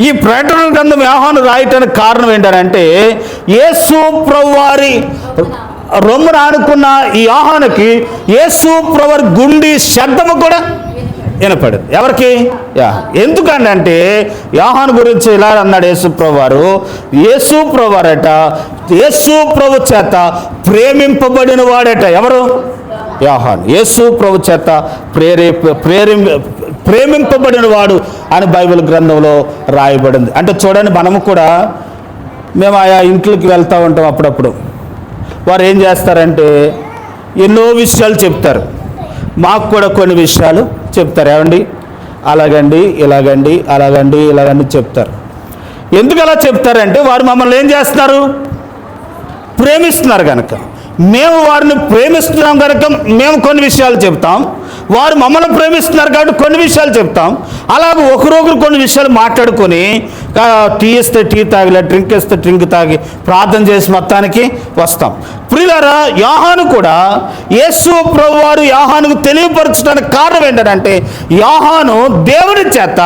ఈ ప్రకటన గ్రంథం యోహాను రాయటానికి కారణం ఏంటంటే, యేసు ప్రభువారి రొమ్మున ఆనుకున్న ఈ యోహానుకి యేసు ప్రభువారి గుండి శబ్దము కూడా వినపడింది. ఎవరికి? ఎందుకంటే యోహాను గురించి ఇలా అన్నాడు యేసు ప్రభువారు. యేసు ప్రభువారట యేసు ప్రభు చేత ప్రేమింపబడిన వాడట. ఎవరు? యోహాను. యేసు ప్రభు చేత ప్రేమింపబడిన వాడు అని బైబిల్ గ్రంథంలో రాయబడింది. అంటే చూడండి, మనము కూడా మేము ఆయా ఇంట్లోకి వెళ్తూ ఉంటాం. అప్పుడప్పుడు వారు ఏం చేస్తారంటే ఎన్నో విషయాలు చెప్తారు. మాకు కూడా కొన్ని విషయాలు చెప్తారు. ఏమండి అలాగండి ఇలాగండి చెప్తారు. ఎందుకు అలా చెప్తారంటే వారు మమ్మల్ని ఏం చేస్తున్నారు? ప్రేమిస్తున్నారు కనుక. మేము వారిని ప్రేమిస్తున్నాం కనుక మేము కొన్ని విషయాలు చెప్తాం. వారు మమ్మల్ని ప్రేమిస్తున్నారు కాబట్టి కొన్ని విషయాలు చెప్తాం. అలాగే ఒకరొకరు కొన్ని విషయాలు మాట్లాడుకొని టీ ఇస్తే టీ తాగిలే, డ్రింక్ ఇస్తే డ్రింక్ తాగి ప్రార్థన చేసి మొత్తానికి వస్తాం. ప్రియులారా, యోహాను కూడా యేసు ప్రభువారు యోహానుకు తెలియపరచడానికి కారణం ఏంటంటే, యోహాను దేవుని చేత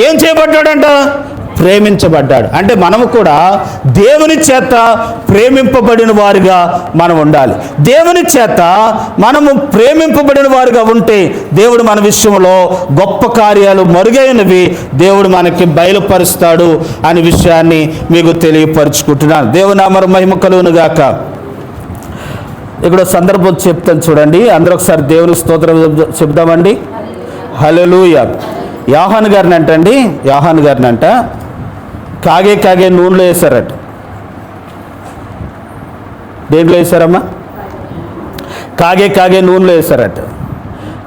ఏం చేయబడ్డాడంట? ప్రేమించబడ్డాడు. అంటే మనము కూడా దేవుని చేత ప్రేమింపబడిన వారిగా మనం ఉండాలి. దేవుని చేత మనము ప్రేమింపబడిన వారిగా ఉంటే దేవుడు మన విషయంలో గొప్ప కార్యాలు మరుగైనవి దేవుడు మనకి బయలుపరుస్తాడు అనే విషయాన్ని మీకు తెలియపరుచుకుంటున్నాను. దేవుని నామమున మహిమ కలుగును గాక. ఇక్కడ సందర్భం చెప్తాను చూడండి. అందరూ ఒకసారి దేవుని స్తోత్రం చెప్దామండి. హల్లెలూయా. యోహాను గారిని అంట కాగే నూనెలో వేశారట. దేంట్లో వేశారమ్మా? కాగే నూనెలో వేశారట.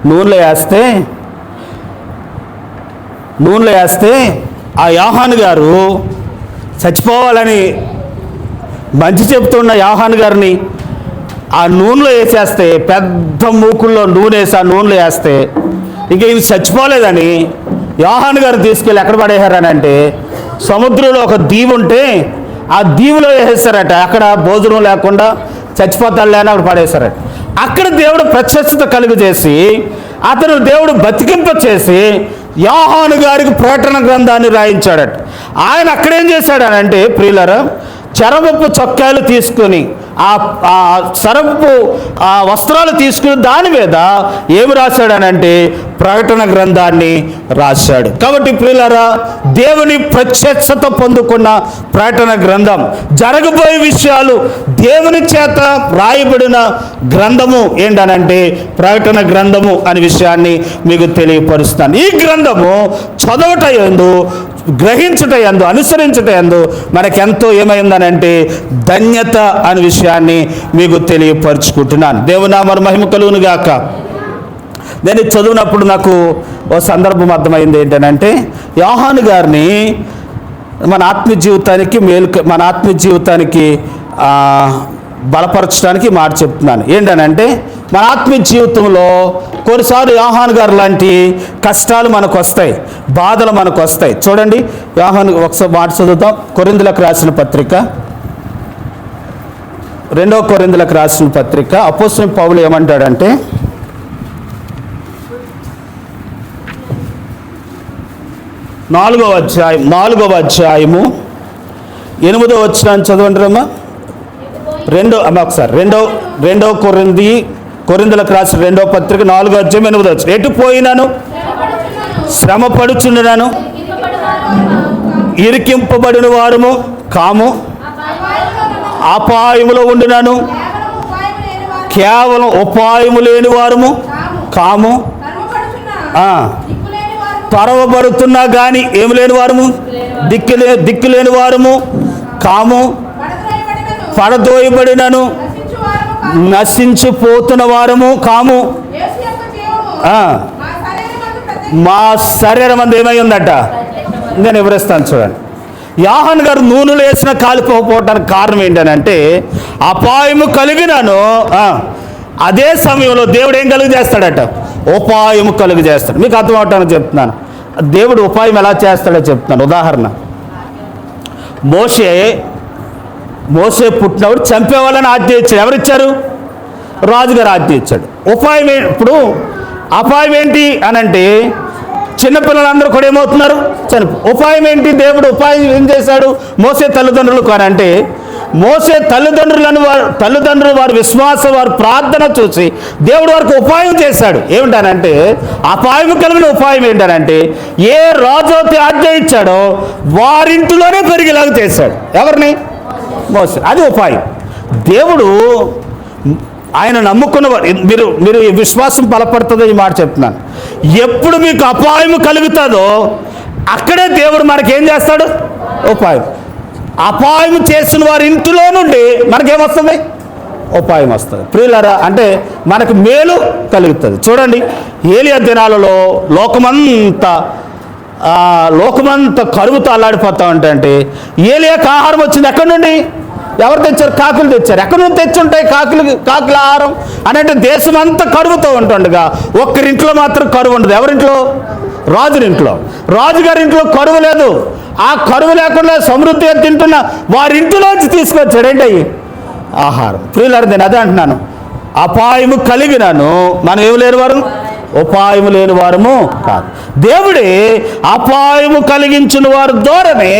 నూనెలో వేస్తే ఆ యోహాను గారు చచ్చిపోవాలని మంచి చెప్తున్న యోహాను గారిని ఆ నూనెలో వేసేస్తే, పెద్ద మూకుల్లో నూనె వేసి ఆ నూనెలో వేస్తే ఇంక ఇది చచ్చిపోలేదని యోహాను గారు తీసుకెళ్ళి ఎక్కడ పడేశారని అంటే, సముద్రంలో ఒక దీవి ఉంటే ఆ దీవిలో వేసేసారట. అక్కడ భోజనం లేకుండా చచ్చిపోతాడులే అని అక్కడ పడేశారట. అక్కడ దేవుడు ప్రత్యక్షత కలుగజేసి దేవుడు బతికింప చేసి యోహాను గారికి ప్రకటన గ్రంథాన్ని రాయించాడట. ఆయన అక్కడేం చేశాడనంటే ప్రియులారా, చరమపు చొక్కాయలు తీసుకొని ఆ సరపు వస్త్రాలు తీసుకుని దాని మీద ఏమి రాశాడనంటే ప్రకటన గ్రంథాన్ని రాశాడు. కాబట్టి ప్రియులారా, దేవుని ప్రత్యక్షత పొందుకున్న ప్రకటన గ్రంథం, జరగబోయే విషయాలు దేవుని చేత రాయబడిన గ్రంథము ఏంటనంటే ప్రకటన గ్రంథము అనే విషయాన్ని మీకు తెలియపరుస్తాను. ఈ గ్రంథము చదవట యందు, గ్రహించట యందు, అనుసరించట యందు మనకెంతో ఏమైందనంటే ధన్యత అనే విషయాన్ని మీకు తెలియపరుచుకుంటున్నాను. దేవుని నామమున మహిమ కలుగును గాక. నేను చదివినప్పుడు నాకు ఓ సందర్భం అర్థమైంది. ఏంటంటే యోహాను గారిని మన ఆత్మీయ జీవితానికి బలపరచడానికి మాట చెప్తున్నాను. ఏంటనంటే మన ఆత్మీయ జీవితంలో కొన్నిసార్లు యోహాను గారు లాంటి కష్టాలు మనకు వస్తాయి, బాధలు మనకు వస్తాయి. చూడండి, యోహాను ఒకసారి మాట చదువుతాం. కొరింథీయులకు రాసిన పత్రిక, 2 కొరింథీయులకు రాసిన పత్రిక అపోస్తలుడైన పౌలు ఏమంటాడంటే, 4వ అధ్యాయము 8వ వచనం చదవండి రమ్మా. కొరింథీయులకు రాసిన 2వ పత్రిక 4వ అధ్యాయం 8వ వచనం. ఎటు పోయినాను శ్రమ పడుచుండున్నాను, ఇరికింపబడిన వారము కాము, అపాయములో ఉండినను కేవలం ఉపాయము లేని వారము కాము, తరవబడుతున్నా కానీ ఏమి లేని వారము, దిక్కు లేని వారము కాము, పడదోయబడినను నశించిపోతున్న వారము కాము. మా శరీరం అంతా ఏమై ఉందట, నేను వివరిస్తాను చూడండి. యోహాను గారు నూనెలో వేసిన కాలిపోవటానికి కారణం ఏంటనంటే, అపాయము కలిగినను అదే సమయంలో దేవుడు ఏం కలుగు చేస్తాడట, ఉపాయము కలుగు చేస్తాడు. మీకు అర్థం అవటానికి చెప్తున్నాను, దేవుడు ఉపాయం ఎలా చేస్తాడో చెప్తున్నాను. ఉదాహరణ, మోషే పుట్టినప్పుడు చంపేవాళ్ళని ఆజ్ఞ ఇచ్చాడు. ఎవరిచ్చారు? రాజుగారు ఆజ్ఞ ఇచ్చాడు. ఉపాయం ఇప్పుడు అపాయం ఏంటి అని అంటే, చిన్నపిల్లలందరూ కూడా ఏమవుతున్నారు, ఉపాయం ఏంటి? దేవుడు ఉపాయం ఏం చేశాడు మోసే తల్లిదండ్రులకు అని అంటే, మోసే తల్లిదండ్రులు వారి విశ్వాసం, వారి ప్రార్థన చూసి దేవుడు వారికి ఉపాయం చేశాడు. ఏమిటానంటే, అపాయం కలిగిన ఉపాయం ఏంటనంటే, ఏ రాజు ఆజ్ఞ ఇచ్చాడో వారింటిలోనే పెరిగేలాగా చేశాడు. ఎవరిని? మోసే. అది ఉపాయం. దేవుడు ఆయన నమ్ముకున్న మీరు ఈ విశ్వాసం బలపడుతుందో ఈ మాట చెప్తున్నాను. ఎప్పుడు మీకు అపాయం కలుగుతుందో అక్కడే దేవుడు మనకేం చేస్తాడు, ఉపాయం. అపాయం చేసిన వారి ఇంటిలో నుండి మనకేమొస్తుంది, ఉపాయం వస్తుంది. ప్రియులారా, అంటే మనకు మేలు కలుగుతుంది. చూడండి, ఏలియా దినాలలో లోకమంతా కరువుతో అల్లాడిపోతా అంటే ఏలియాకి ఆహారం వచ్చింది ఎక్కడి నుండి? ఎవరు తెచ్చారు? కాకులు తెచ్చారు. ఎక్కడి నుండి తెచ్చుంటాయి కాకుల ఆహారం అని అంటే, దేశం అంతా కరువుతో ఉంటుండగా ఒక్కరింట్లో మాత్రం కరువు ఉండదు. ఎవరింట్లో? రాజురింట్లో. రాజుగారింట్లో కరువు లేదు. ఆ కరువు లేకుండా సమృద్ధిగా తింటున్న వారింటిలోంచి తీసుకొచ్చాడు ఏంటి ఆహారం. ప్రియులారా, నేను అదే అంటున్నాను, అపాయము కలిగినను మనం ఏమి లేని వారు, ఉపాయము లేని వారము కాదు. దేవుడే అపాయము కలిగించిన వారి ద్వారానే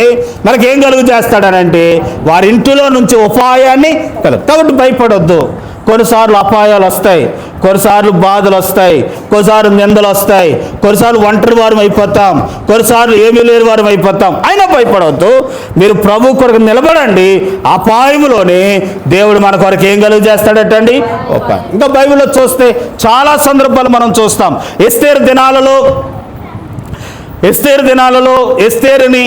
మనకేం కలుగు చేస్తాడనంటే, వారి ఇంటిలో నుంచి ఉపాయాన్ని కాబట్టి భయపడొద్దు. కొన్నిసార్లు అపాయాలు వస్తాయి, కొన్నిసార్లు బాధలు వస్తాయి, కొన్నిసార్లు నిందలు వస్తాయి, కొన్నిసార్లు ఒంటరి వారం అయిపోతాం, కొన్నిసార్లు ఏమీ లేని వారం అయిపోతాం. అయినా భయపడవద్దు. మీరు ప్రభు కొరకు నిలబడండి. అపాయములోనే దేవుడు మన కొరకు ఏం కలుగు చేస్తాడటండి, ఉపాయం. ఇంకా బైబిల్లో చూస్తే చాలా సందర్భాలు మనం చూస్తాం. ఎస్తేరు దినాలలో ఎస్తేరుని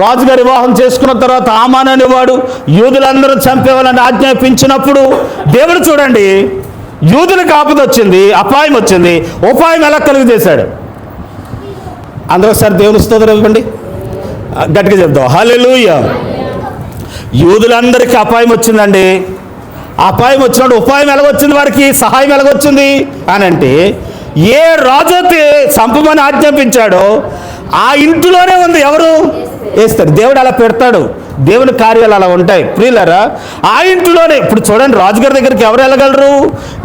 రాజుగారి వివాహం చేసుకున్న తర్వాత ఆమాను అనేవాడు యూదులందరూ చంపేవాళ్ళని ఆజ్ఞాపించినప్పుడు దేవుడు చూడండి, యూదులకు ఆపద వచ్చింది, అపాయం వచ్చింది, ఉపాయం ఎలా కలుగు చేశాడు? అందరూ ఒకసారి దేవుని స్తోత్రం ఇవ్వండి, గట్టిగా చెప్దాం హల్లెలూయా. యూదులందరికీ అపాయం వచ్చిందండి. అపాయం వచ్చినప్పుడు ఉపాయం ఎలాగొచ్చింది, వారికి సహాయం ఎలాగొచ్చింది అని అంటే, ఏ రాజైతే చంపమని ఆజ్ఞాపించాడో ఆ ఇంటిలోనే ఉంది. ఎవరు? వేస్తారు. దేవుడు అలా పెడతాడు. దేవుని కార్యాలు అలా ఉంటాయి. ప్రియులారా, ఆ ఇంటిలోనే ఇప్పుడు చూడండి, రాజుగారి దగ్గరికి ఎవరు వెళ్ళగలరు?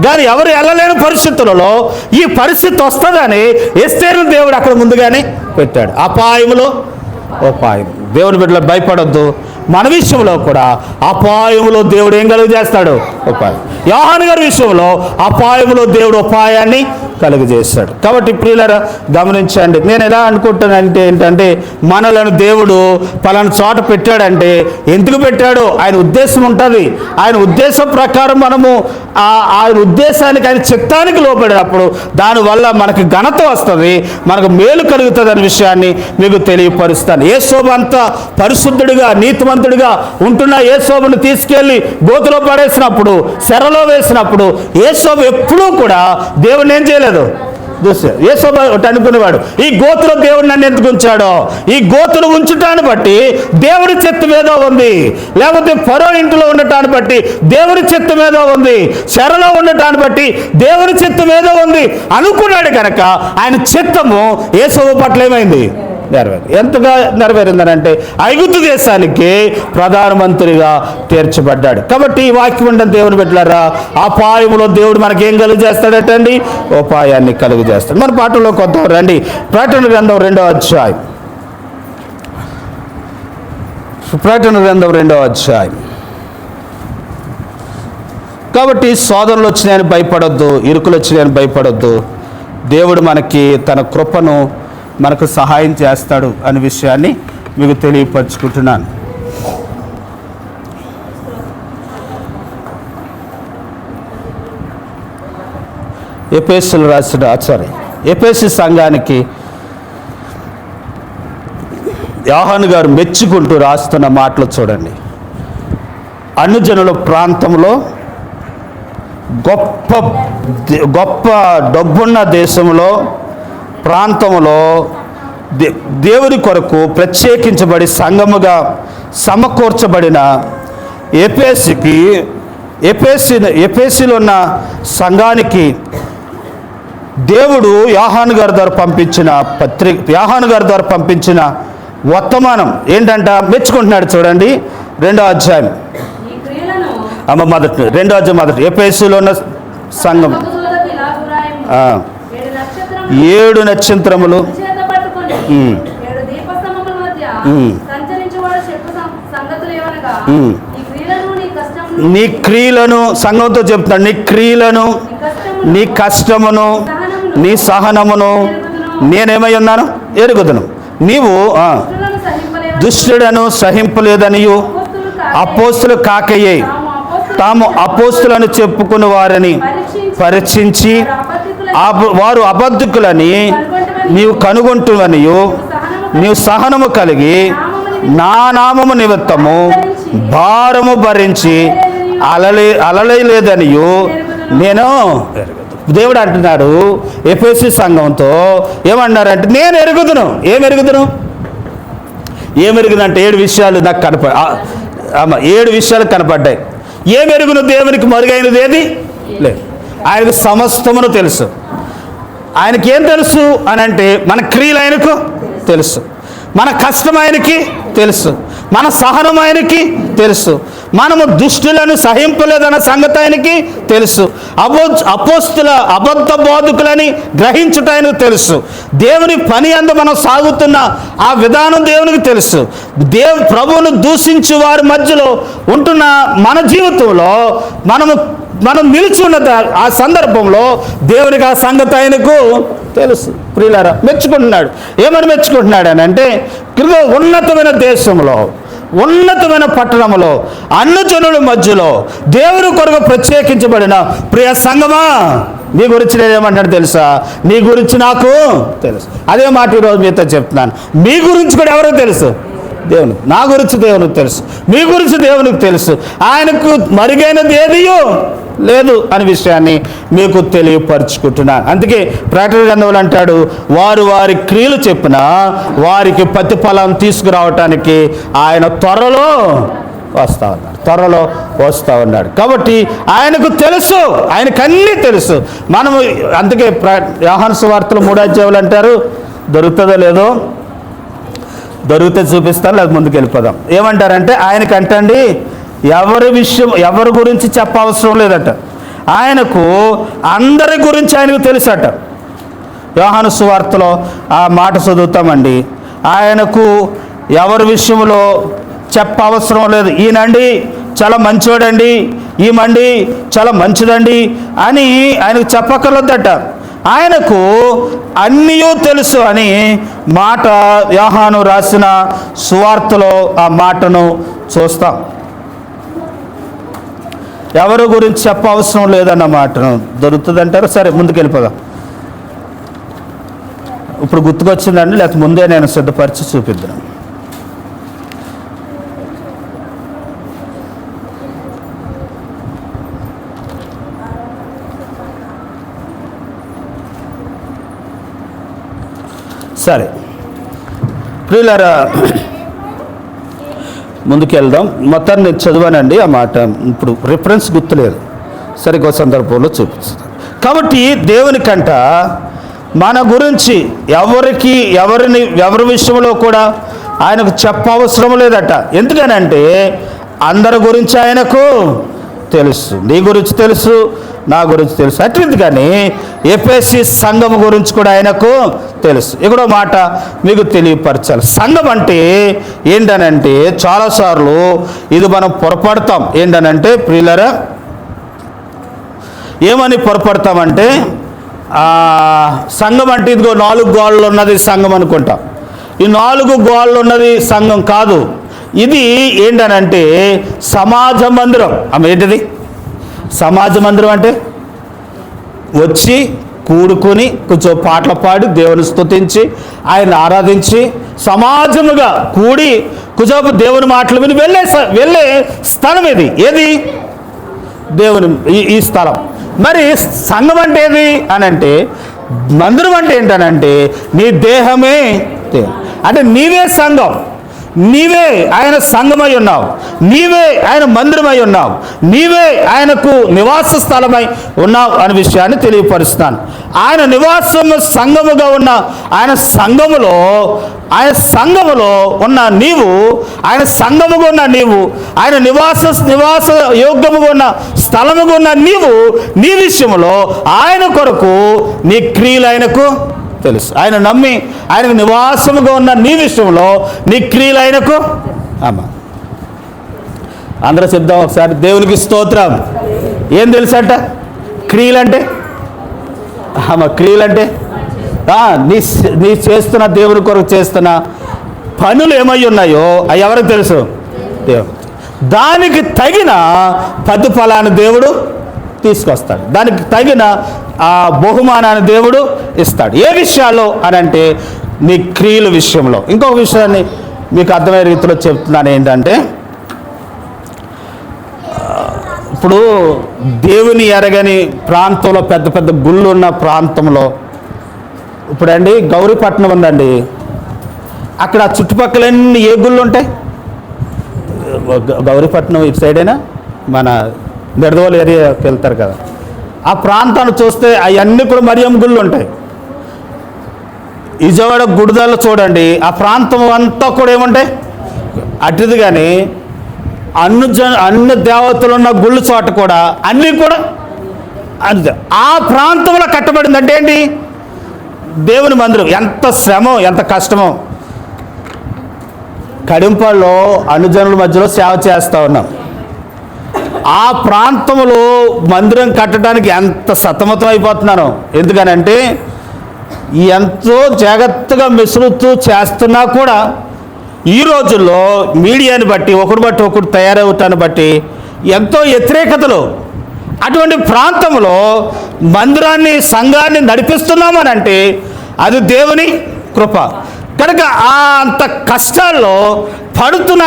కానీ ఎవరు వెళ్ళలేని పరిస్థితులలో ఈ పరిస్థితి వస్తుందని ఎస్తేరు దేవుడు అక్కడ ముందుగానే పెట్టాడు. అపాయములో ఉపాయం. దేవుని బిడ్డలు భయపడొద్దు. మన విషయంలో కూడా అపాయములో దేవుడు ఏం కలుగు చేస్తాడు, ఉపాయం. యోహాను గారి విషయంలో అపాయములో దేవుడు ఉపాయాన్ని కలుగజేస్తాడు. కాబట్టి ప్రియులారా గమనించండి, నేను ఎలా అనుకుంటానంటే ఏంటంటే, మనలను దేవుడు పలానా చోట పెట్టాడంటే ఎందుకు పెట్టాడో ఆయన ఉద్దేశం ఉంటుంది. ఆయన ఉద్దేశం ప్రకారం మనము ఆయన ఉద్దేశానికి, ఆయన చిత్తానికి లోపడినప్పుడు దానివల్ల మనకి ఘనత వస్తుంది, మనకు మేలు కలుగుతుంది అనే విషయాన్ని మీకు తెలియపరుస్తాను. యేసోబు అంత పరిశుద్ధుడిగా నీతిమంతుడిగా ఉంటున్న యేసోబును తీసుకెళ్ళి గోతులో పడేసినప్పుడు, శరలో వేసినప్పుడు యేసోబు ఎప్పుడూ కూడా దేవుడిని ఏం చేయలేదు. యేసోబు అనుకునేవాడు, ఈ గోతులో దేవుడు నన్ను ఎందుకు ఉంచాడో, ఈ గోతును ఉంచటాన్ని బట్టి దేవుడి చిత్తం ఏదో ఉంది, లేకపోతే ఫరో ఇంటిలో ఉండటాన్ని బట్టి దేవుడి చిత్తం ఏదో ఉంది, శరలో ఉండటాన్ని బట్టి దేవుడి చిత్తం ఏదో ఉంది అనుకున్నాడు కనుక ఆయన చిత్తము యేసోబు పట్ల ఏమైంది, నెరవేరు. ఎంతగా నెరవేరిందనంటే ఐగుప్తు దేశానికి ప్రధానమంత్రిగా తీర్చబడ్డాడు. కాబట్టి ఈ వాక్యం ఉండని దేవుని బిడ్డలారా, అపాయములో దేవుడు మనకేం కలుగు చేస్తాడటండి, ఉపాయాన్ని కలుగు చేస్తాడు. మన పాటలో కొత్త రండి, ప్రకటన గ్రంథం 2వ అధ్యాయం. ప్రకటన గ్రంథం 2వ అధ్యాయం. కాబట్టి శోధనలు వచ్చినాయని భయపడొద్దు, ఇరుకులు వచ్చినాయని భయపడొద్దు. దేవుడు మనకి తన కృపను మనకు సహాయం చేస్తాడు అనే విషయాన్ని మీకు తెలియపరుచుకుంటున్నాను. ఎఫెసీయులు రాసిన ఎఫెసీ సంఘానికి యోహాను గారు మెచ్చుకుంటూ రాస్తున్న మాటలు చూడండి. అన్యజనుల ప్రాంతంలో గొప్ప డబ్బున్న దేశంలో ప్రాంతంలో దేవుని కొరకు ప్రత్యేకించబడి సంఘముగా సమకూర్చబడిన ఎఫెసీలో ఉన్న సంఘానికి దేవుడు యోహాను గారి ద్వారా పంపించిన వర్తమానం ఏంటంట మెచ్చుకుంటున్నాడు. చూడండి 2వ అధ్యాయం మొదటి ఎఫెసీలో ఉన్న సంఘం 7 నక్షత్రములు నీ క్రియలను సంఘంతో చెప్తున్నాడు. నీ క్రియలను, నీ కష్టమును, నీ సహనమును నేనేమై ఉన్నాను ఎరుగుదును. నీవు దుష్టులను సహింపలేదనియు అపోస్తులు కాకయే తాము అపోస్తులను చెప్పుకుని వారిని పరీక్షించి వారు అబద్ధకులని నీవు కనుగొంటువనియు నీవు సహనము కలిగి నా నామము నిమిత్తము భారము భరించి అలలేదనియు నేను దేవుడు అంటున్నాడు ఎఫెసీ సంఘంతో. ఏమన్నారంటే నేను ఎరుగుదును. ఏమెరుగునంటే 7 విషయాలు నాకు 7 విషయాలు కనపడ్డాయి. ఏమెరుగును? దేవునికి మరుగైనది ఏది లేదు. ఆయనకు సమస్తమును తెలుసు. ఆయనకి ఏం తెలుసు అని అంటే మన క్రియలు ఆయనకు తెలుసు, మన కష్టం ఆయనకి తెలుసు, మన సహనం ఆయనకి తెలుసు, మనము దుష్టులను సహింపలేదన్న సంగతి ఆయనకి తెలుసు, అపోస్తుల అబద్ధ బోధకులని గ్రహించుట ఆయనకు తెలుసు, దేవుని పని అందు మనం సాగుతున్న ఆ విధానం దేవునికి తెలుసు. ప్రభువును దూషించు వారి మధ్యలో ఉంటున్న మన జీవితంలో మనం నిలిచి ఉన్న ఆ సందర్భంలో దేవునికి ఆ సంగతి ఆయనకు తెలుసు. ప్రియులారా, మెచ్చుకుంటున్నాడు. ఏమని మెచ్చుకుంటున్నాడు అని అంటే ఉన్నతమైన దేశంలో, ఉన్నతమైన పట్టణంలో, అన్యజనుల మధ్యలో దేవుని కొరకు ప్రత్యేకించబడిన ప్రియ సంఘమా, నీ గురించి నేనేమంటాడు తెలుసా? నీ గురించి నాకు తెలుసు. అదే మాట ఈరోజు మీతో చెప్తున్నాను. మీ గురించి కూడా ఎవరికి తెలుసు? దేవునికి. నా గురించి దేవునికి తెలుసు, మీ గురించి దేవునికి తెలుసు. ఆయనకు మరుగైనది ఏదియో లేదు అనే విషయాన్ని మీకు తెలియపరుచుకుంటున్నాను. అందుకే ప్రకటన గ్రంథంలో అంటాడు, వారు వారి క్రియలు చెప్పిన వారికి ప్రతిఫలం తీసుకురావటానికి ఆయన త్వరలో వస్తా ఉన్నాడు. కాబట్టి ఆయనకు తెలుసు, ఆయనకు అన్నీ తెలుసు. మనము అందుకే యోహాను సువార్తలు 3వ అధ్యాయంలో అంటారు, దొరుకుతుందో లేదో, దొరికితే చూపిస్తాను, లేదా ముందుకు వెళ్ళిపోదాం. ఏమంటారంటే ఆయనకంటండి ఎవరి గురించి చెప్పవసరం లేదట. ఆయనకు అందరి గురించి ఆయనకు తెలుసట. యోహాను సువార్తలో ఆ మాట చదువుతామండి. ఆయనకు ఎవరి విషయంలో చెప్పవసరం లేదు. ఈయనండి చాలా మంచివాడండి, ఈమండి చాలా మంచిదండి అని ఆయనకు చెప్పక్కర్లేదట. ఆయనకు అన్నీ తెలుసు అని మాట యోహాను రాసిన సువార్తలో ఆ మాటను చూస్తాం. ఎవరి గురించి చెప్పవసరం లేదన్న మాటను దొరుకుతుందంటారు. సరే, ముందుకు వెళ్ళిపోదాం. ఇప్పుడు గుర్తుకొచ్చిందండి, లేకపోతే ముందే నేను సిద్ధపరిచి చూపిద్దాను. సరే ప్రియులారా, ముందుకెళ్దాం. మొత్తాన్ని నేను చదివానండి ఆ మాట, ఇప్పుడు రిఫరెన్స్ గుర్తులేదు, సరిగ్గా సందర్భంలో చూపిస్తాను. కాబట్టి దేవునికంట మన గురించి ఎవరి విషయంలో కూడా ఆయనకు చెప్పవసరం లేదట. ఎందుకనంటే అందరి గురించి ఆయనకు తెలుసు. నీ గురించి తెలుసు, నా గురించి తెలుసు. అట్లేదు కానీ ఎఫెసీ సంఘం గురించి కూడా ఆయనకు తెలుసు. ఇక్కడో మాట మీకు తెలియపరచాలి. సంఘం అంటే ఏంటనంటే చాలాసార్లు ఇది మనం పొరపడతాం. ఏంటనంటే ప్రియులరా, ఏమని పొరపడతామంటే సంఘం అంటే ఇదిగో 4 గోడలు ఉన్నది సంఘం అనుకుంటాం. ఈ 4 గోడలు ఉన్నది సంఘం కాదు. ఇది ఏంటనంటే సమాజ మందిరం. ఏంటిది సమాజ మందిరం అంటే? వచ్చి కూడుకొని కొంచెం పాటలు పాడి దేవుని స్తుతించి ఆయన ఆరాధించి సమాజముగా కూడి కొంచెం దేవుని మాటలు విని వెళ్ళే స్థలం ఇది. ఏది? దేవుని ఈ స్థలం. మరి సంఘం అంటే ఏది అని అంటే, మందిరం అంటే ఏంటనంటే నీ దేహమే అంటే నీవే సంఘం, నీవే ఆయన సంఘమై ఉన్నావు, నీవే ఆయన మందిరమై ఉన్నావు, నీవే ఆయనకు నివాస స్థలమై ఉన్నావు అనే విషయాన్ని తెలియపరుస్తున్నాను. ఆయన నివాసము సంఘముగా ఉన్న ఆయన సంఘములో ఉన్న నీవు, ఆయన సంఘముగా ఉన్న నీవు, ఆయన నివాస యోగ్యముగా ఉన్న స్థలముగా ఉన్న నీవు, నీ విషయంలో ఆయన కొరకు నీ క్రియలు ఆయనకు తెలుసు. ఆయన నమ్మి ఆయనకు నివాసముగా ఉన్న నీ విషయంలో నీ క్రియలు ఆయనకు అందరూ చెప్దాం ఒకసారి. దేవునికి స్తోత్రం. ఏం తెలుసంట క్రియలంటే? క్రియలంటే నీ చేస్తున్న దేవుని కొరకు చేస్తున్న పనులు ఏమై ఉన్నాయో అవి ఎవరికి తెలుసు? దేవుడు. దానికి తగిన ప్రతిఫలాన్ని దేవుడు తీసుకొస్తాడు, దానికి తగిన ఆ బహుమానాన్ని దేవుడు ఇస్తాడు. ఏ విషయాల్లో అని అంటే నీ క్రియల విషయంలో. ఇంకొక విషయాన్ని మీకు అర్థమయ్యే రీతిలో చెప్తున్నాను. ఏంటంటే ఇప్పుడు దేవుని ఎరగని ప్రాంతంలో, పెద్ద పెద్ద గుళ్ళు ఉన్న ప్రాంతంలో, ఇప్పుడండి గౌరీపట్నం ఉందండి, అక్కడ చుట్టుపక్కలన్నీ ఏ గుళ్ళు ఉంటాయి? గౌరీపట్నం ఇటు సైడేనా, మన నిడదవోలు ఏరియాకి వెళ్తారు కదా, ఆ ప్రాంతాన్ని చూస్తే అవన్నీ కూడా మరియమ్మ గుళ్ళు ఉంటాయి. విజయవాడ గుడిదల్లో చూడండి, ఆ ప్రాంతం అంతా కూడా ఏముంటాయి? అటుది. కానీ అన్ని దేవతలు ఉన్న గుళ్ళు చోట కూడా అన్నీ కూడా అంతే. ఆ ప్రాంతంలో కట్టబడింది అంటే ఏంటి? దేవుని మందిరం. ఎంత శ్రమో, ఎంత కష్టమో. కడింపాల్లో అనుజనుల మధ్యలో సేవ చేస్తూ ఉన్నాం. ఆ ప్రాంతంలో మందిరం కట్టడానికి ఎంత సతమతం అయిపోతున్నాను. ఎందుకనంటే ఎంతో జాగ్రత్తగా మెసులుతూ చేస్తున్నా కూడా ఈ రోజుల్లో మీడియాని బట్టి ఒకరు తయారవుతాన్ని బట్టి ఎంతో వ్యతిరేకతలు. అటువంటి ప్రాంతంలో మందిరాన్ని, సంఘాన్ని నడిపిస్తున్నామని అంటే అది దేవుని కృప. కనుక అంత కష్టాల్లో పడుతున్న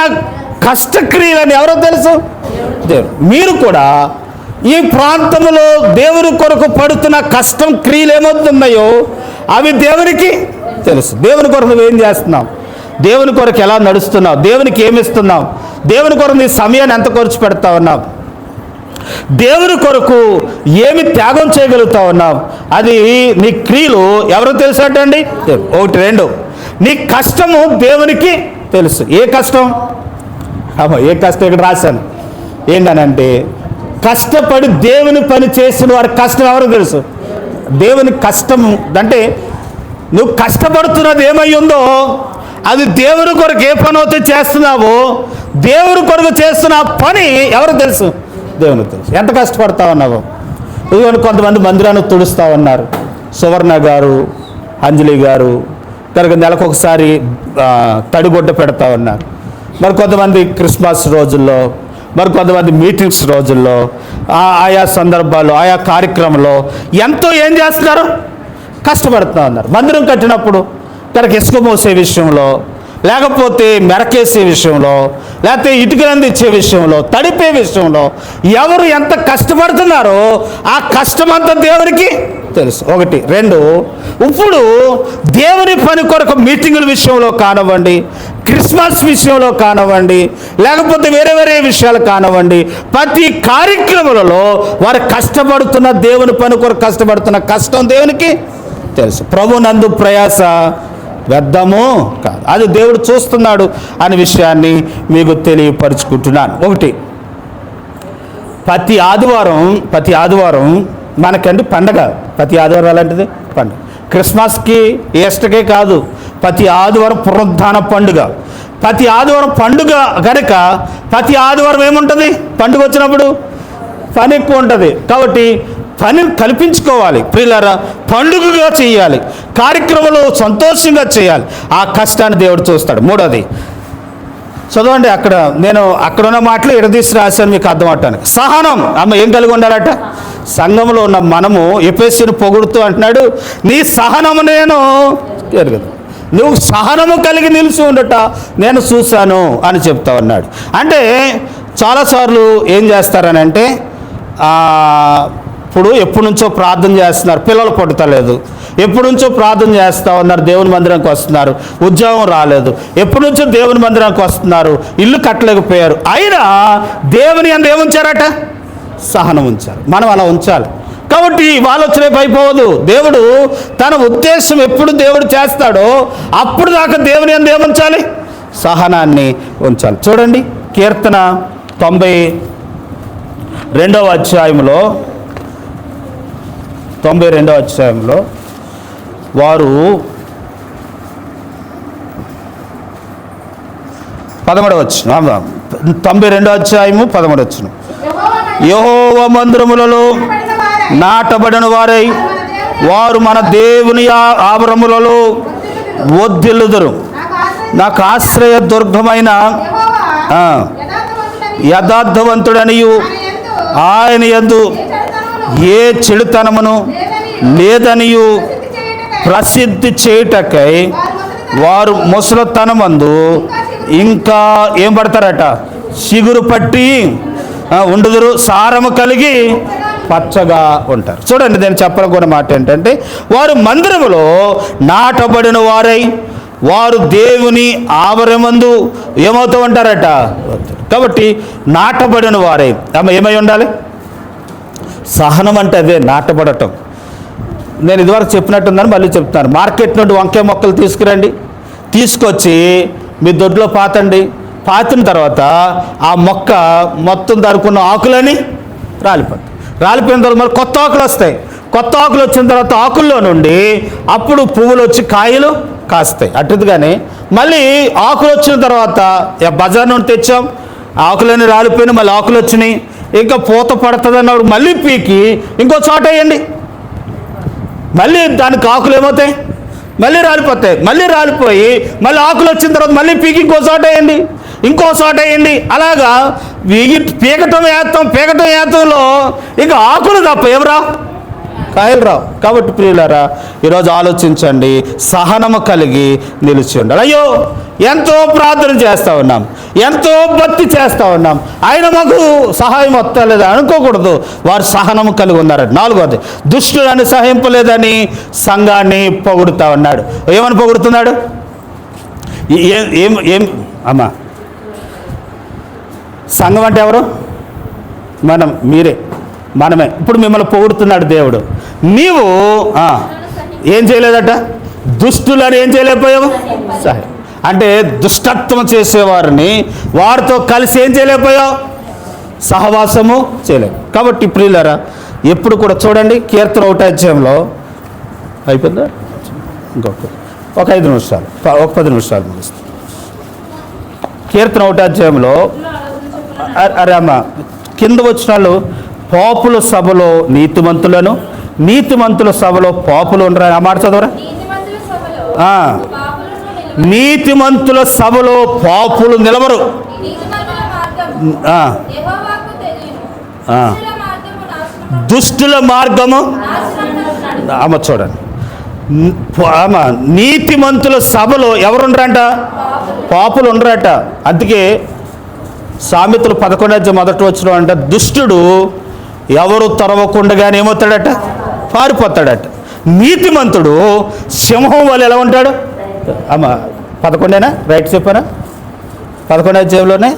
కష్టక్రియలని ఎవరో తెలుసు? దేవుడు. మీరు కూడా ఈ ప్రాంతంలో దేవుని కొరకు పడుతున్న కష్టం క్రియలు ఏమవుతున్నాయో అవి దేవునికి తెలుసు. దేవుని కొరకు నువ్వేం చేస్తున్నావు, దేవుని కొరకు ఎలా నడుస్తున్నావు, దేవునికి ఏమిస్తున్నావు, దేవుని కొరకు నీ సమయాన్ని ఎంత ఖర్చు పెడతా ఉన్నావు, దేవుని కొరకు ఏమి త్యాగం చేయగలుగుతా ఉన్నావు, అది నీ క్రియలు ఎవరో తెలుసు అంటండి. 1, 2 నీ కష్టము దేవునికి తెలుసు. ఏ కష్టం? ఏ కష్టం ఇక్కడ రాశాను. ఏంటనంటే కష్టపడి దేవుని పని చేసిన వారి కష్టం ఎవరో తెలుసు? దేవుని కష్టము అంటే నువ్వు కష్టపడుతున్నది ఏమై ఉందో అది దేవుని కొరకు ఏ పని అయితే చేస్తున్నావో, దేవుని కొరకు చేస్తున్న పని ఎవరు తెలుసు? దేవునికి తెలుసు. ఎంత కష్టపడతా ఉన్నావో. ఇదిగోని కొంతమంది మందిరాన్ని తుడుస్తూ ఉన్నారు. సువర్ణ గారు, అంజలి గారు కనుక నెలకొకసారి తడిగొడ్డ పెడతా ఉన్నారు. మరి కొంతమంది క్రిస్మస్ రోజుల్లో, మరి కొంతమంది మీటింగ్స్ రోజుల్లో, ఆయా సందర్భాల్లో, ఆయా కార్యక్రమంలో ఎంతో ఏం చేస్తున్నారు? కష్టపడుతూ ఉన్నారు. మందిరం కట్టినప్పుడు కనుక ఇసుక మోసే విషయంలో, లేకపోతే మెరకేసే విషయంలో, లేకపోతే ఇటుకలంది ఇచ్చే విషయంలో, తడిపే విషయంలో ఎవరు ఎంత కష్టపడుతున్నారో ఆ కష్టమంతా దేవునికి తెలుసు. 1, 2 ఇప్పుడు దేవుని పని కొరకు మీటింగుల విషయంలో కానివ్వండి, క్రిస్మస్ విషయంలో కానివ్వండి, లేకపోతే వేరే వేరే విషయాలు కానివ్వండి, ప్రతి కార్యక్రమాలలో వారు కష్టపడుతున్న, దేవుని పని కొరకు కష్టపడుతున్న కష్టం దేవునికి తెలుసు. ప్రభునందు ప్రయాస వ్యర్థము కాదు, అది దేవుడు చూస్తున్నాడు అనే విషయాన్ని మీకు తెలియపరుచుకుంటున్నాను. 1 ప్రతి ఆదివారం మనకండి పండగ. ప్రతి ఆదివారం ఎలాంటిది? పండుగ. క్రిస్మస్కి, ఈస్టర్కే కాదు, ప్రతి ఆదివారం పునరుద్ధాన పండుగ. ప్రతి ఆదివారం పండుగ కనుక ప్రతి ఆదివారం ఏముంటుంది? పండుగ వచ్చినప్పుడు పని ఎక్కువ ఉంటుంది. కాబట్టి పనిని కల్పించుకోవాలి ప్రియులారా. పండుగగా చేయాలి, కార్యక్రమాలు సంతోషంగా చేయాలి. ఆ కష్టాన్ని దేవుడు చూస్తాడు. మూడోది చదవండి, అక్కడ ఉన్న మాటలు ఎడదీసి రాశాను మీకు అర్థం అవటానికి. సహనం. ఏం కలిగి ఉండాలట? సంఘంలో ఉన్న మనము ఎఫెసీయుని పొగుడుతూ అంటున్నాడు, నీ సహనము నేను ఎరుగదు, నువ్వు సహనము కలిగి నిలిచి ఉండట నేను చూశాను అని చెప్తా ఉన్నాడు. అంటే చాలాసార్లు ఏం చేస్తారని అంటే, ఇప్పుడు ఎప్పటి నుంచో ప్రార్థన చేస్తున్నారు, పిల్లలు పుట్టలేదు, ఎప్పటి నుంచో ప్రార్థన చేస్తూ ఉన్నారు, దేవుని మందిరానికి వస్తున్నారు, ఉద్యోగం రాలేదు, ఎప్పటి నుంచో దేవుని మందిరానికి వస్తున్నారు, ఇల్లు కట్టలేకపోయారు, అయినా దేవుని అందు ఏముంచారట? సహనం ఉంచారు. మనం అలా ఉంచాలి. కాబట్టి ఆలోచన అయిపోవద్దు. దేవుడు తన ఉద్దేశం ఎప్పుడు దేవుడు చేస్తాడో అప్పుడు దాకా దేవుని అందు ఏముంచాలి? సహనాన్ని ఉంచాలి. చూడండి, కీర్తన 92వ అధ్యాయంలో వారు 11వ వచనం, 92వ అధ్యాయము 11వ వచనం, యెహోవా మందిరములలో నాటబడిన వారై వారు మన దేవుని ఆవరములలో వర్ధిల్లుదురు. నాకు ఆశ్రయ దుర్గమైన యథార్థవంతుడనియు ఆయన యందు ఏ చెడుతనమును లేదనియు ప్రసిద్ధి చేయుటకై వారు ముసలితనమందు ఇంకా ఏం పడతారట? చిగురు పట్టి ఉండుదురు, సారము కలిగి పచ్చగా ఉంటారు. చూడండి, నేను చెప్పనుకున్న మాట ఏంటంటే, వారు మందిరములో నాటబడిన వారై వారు దేవుని ఆవరణమందు ఏమవుతూ ఉంటారట? కాబట్టి నాటబడిన వారై ఏమై ఉండాలి? సహనం అంటే అదే, నాటబడటం. నేను ఇదివరకు చెప్పినట్టుందని మళ్ళీ చెప్తున్నాను. మార్కెట్ నుండి వంకాయ మొక్కలు తీసుకురండి, తీసుకొచ్చి మీ దొడ్లో పాతండి. పాతిన తర్వాత ఆ మొక్క మొత్తం దారుకున్న ఆకులని రాలిపోయిన తర్వాత మరి కొత్త ఆకులు వస్తాయి. కొత్త ఆకులు వచ్చిన తర్వాత ఆకుల్లో నుండి అప్పుడు పువ్వులు వచ్చి కాయలు కాస్తాయి. అటుగానే మళ్ళీ ఆకులు వచ్చిన తర్వాత బజార్ నుండి తెచ్చాం, ఆకులన్నీ రాలిపోయినాయి, మళ్ళీ ఆకులు వచ్చినాయి, ఇంకా పూత పడుతుంది అన్నప్పుడు మళ్ళీ పీకి ఇంకో చోట వేయండి, మళ్ళీ దానికి ఆకులు ఏమవుతాయి? మళ్ళీ రాలిపోతాయి. మళ్ళీ రాలిపోయి మళ్ళీ ఆకులు వచ్చిన తర్వాత మళ్ళీ పీకి ఇంకో చోట వేయండి, ఇంకో చోట వేయండి. అలాగా పీకటం వేత్తంలో ఇంకా ఆకులు తప్ప ఏం రావు, కాయలు రావు. కాబట్టి ప్రియులారా, ఈరోజు ఆలోచించండి, సహనము కలిగి నిలిచి ఉండాలి. అయ్యో ఎంతో ప్రార్థన చేస్తూ ఉన్నాం, ఎంతో భక్తి చేస్తూ ఉన్నాం, ఆయన మాకు సహాయం వస్తలేదు అనుకోకూడదు. వారు సహనము కలిగి ఉన్నారని. 4వది, దుష్టులని సహింపలేదని సంఘాన్ని పొగుడుతూ ఉన్నాడు. ఏమని పొగుడుతున్నాడు? ఏం అమ్మా, సంఘం అంటే ఎవరు? మనమే. ఇప్పుడు మిమ్మల్ని పొగుడుతున్నాడు దేవుడు. నీవు ఏం చేయలేదట? దుష్టులని ఏం చేయలేకపోయావు? సహాయం అంటే దుష్టత్వం చేసేవారిని వారితో కలిసి ఏం చేయలేకపోయావు? సహవాసము చేయలేవు. కాబట్టి ప్రియులారా, ఎప్పుడు కూడా చూడండి, కీర్తన 1వ అధ్యాయంలో అయిపోయిందా? ఒక 5 నిమిషాలు, ఒక 10 నిమిషాలు ముగిస్తుంది. కీర్తన 1వ అధ్యాయంలో అరే అమ్మ, కింద వచ్చిన వాళ్ళు, పాపుల సభలో నీతిమంతుల సభలో పాపులు ఉండరా? ఆ మాట చదవరా? నీతిమంతుల సభలో పాపులు నిలవరు. దుష్టుల మార్గము అమ్మ చూడండి, నీతిమంతుల సభలో ఎవరుండరంట? పాపులు ఉండరట. అందుకే సామెతలు 11:1 అంట, దుష్టుడు ఎవరు తరవకుండగానే ఏమవుతాడట? పారిపోతాడట. నీతిమంతుడు సింహం వల్ల ఎలా ఉంటాడు? అమ్మ 11 రైట్ చెప్పానా? 11వ అధ్యాయంలోనే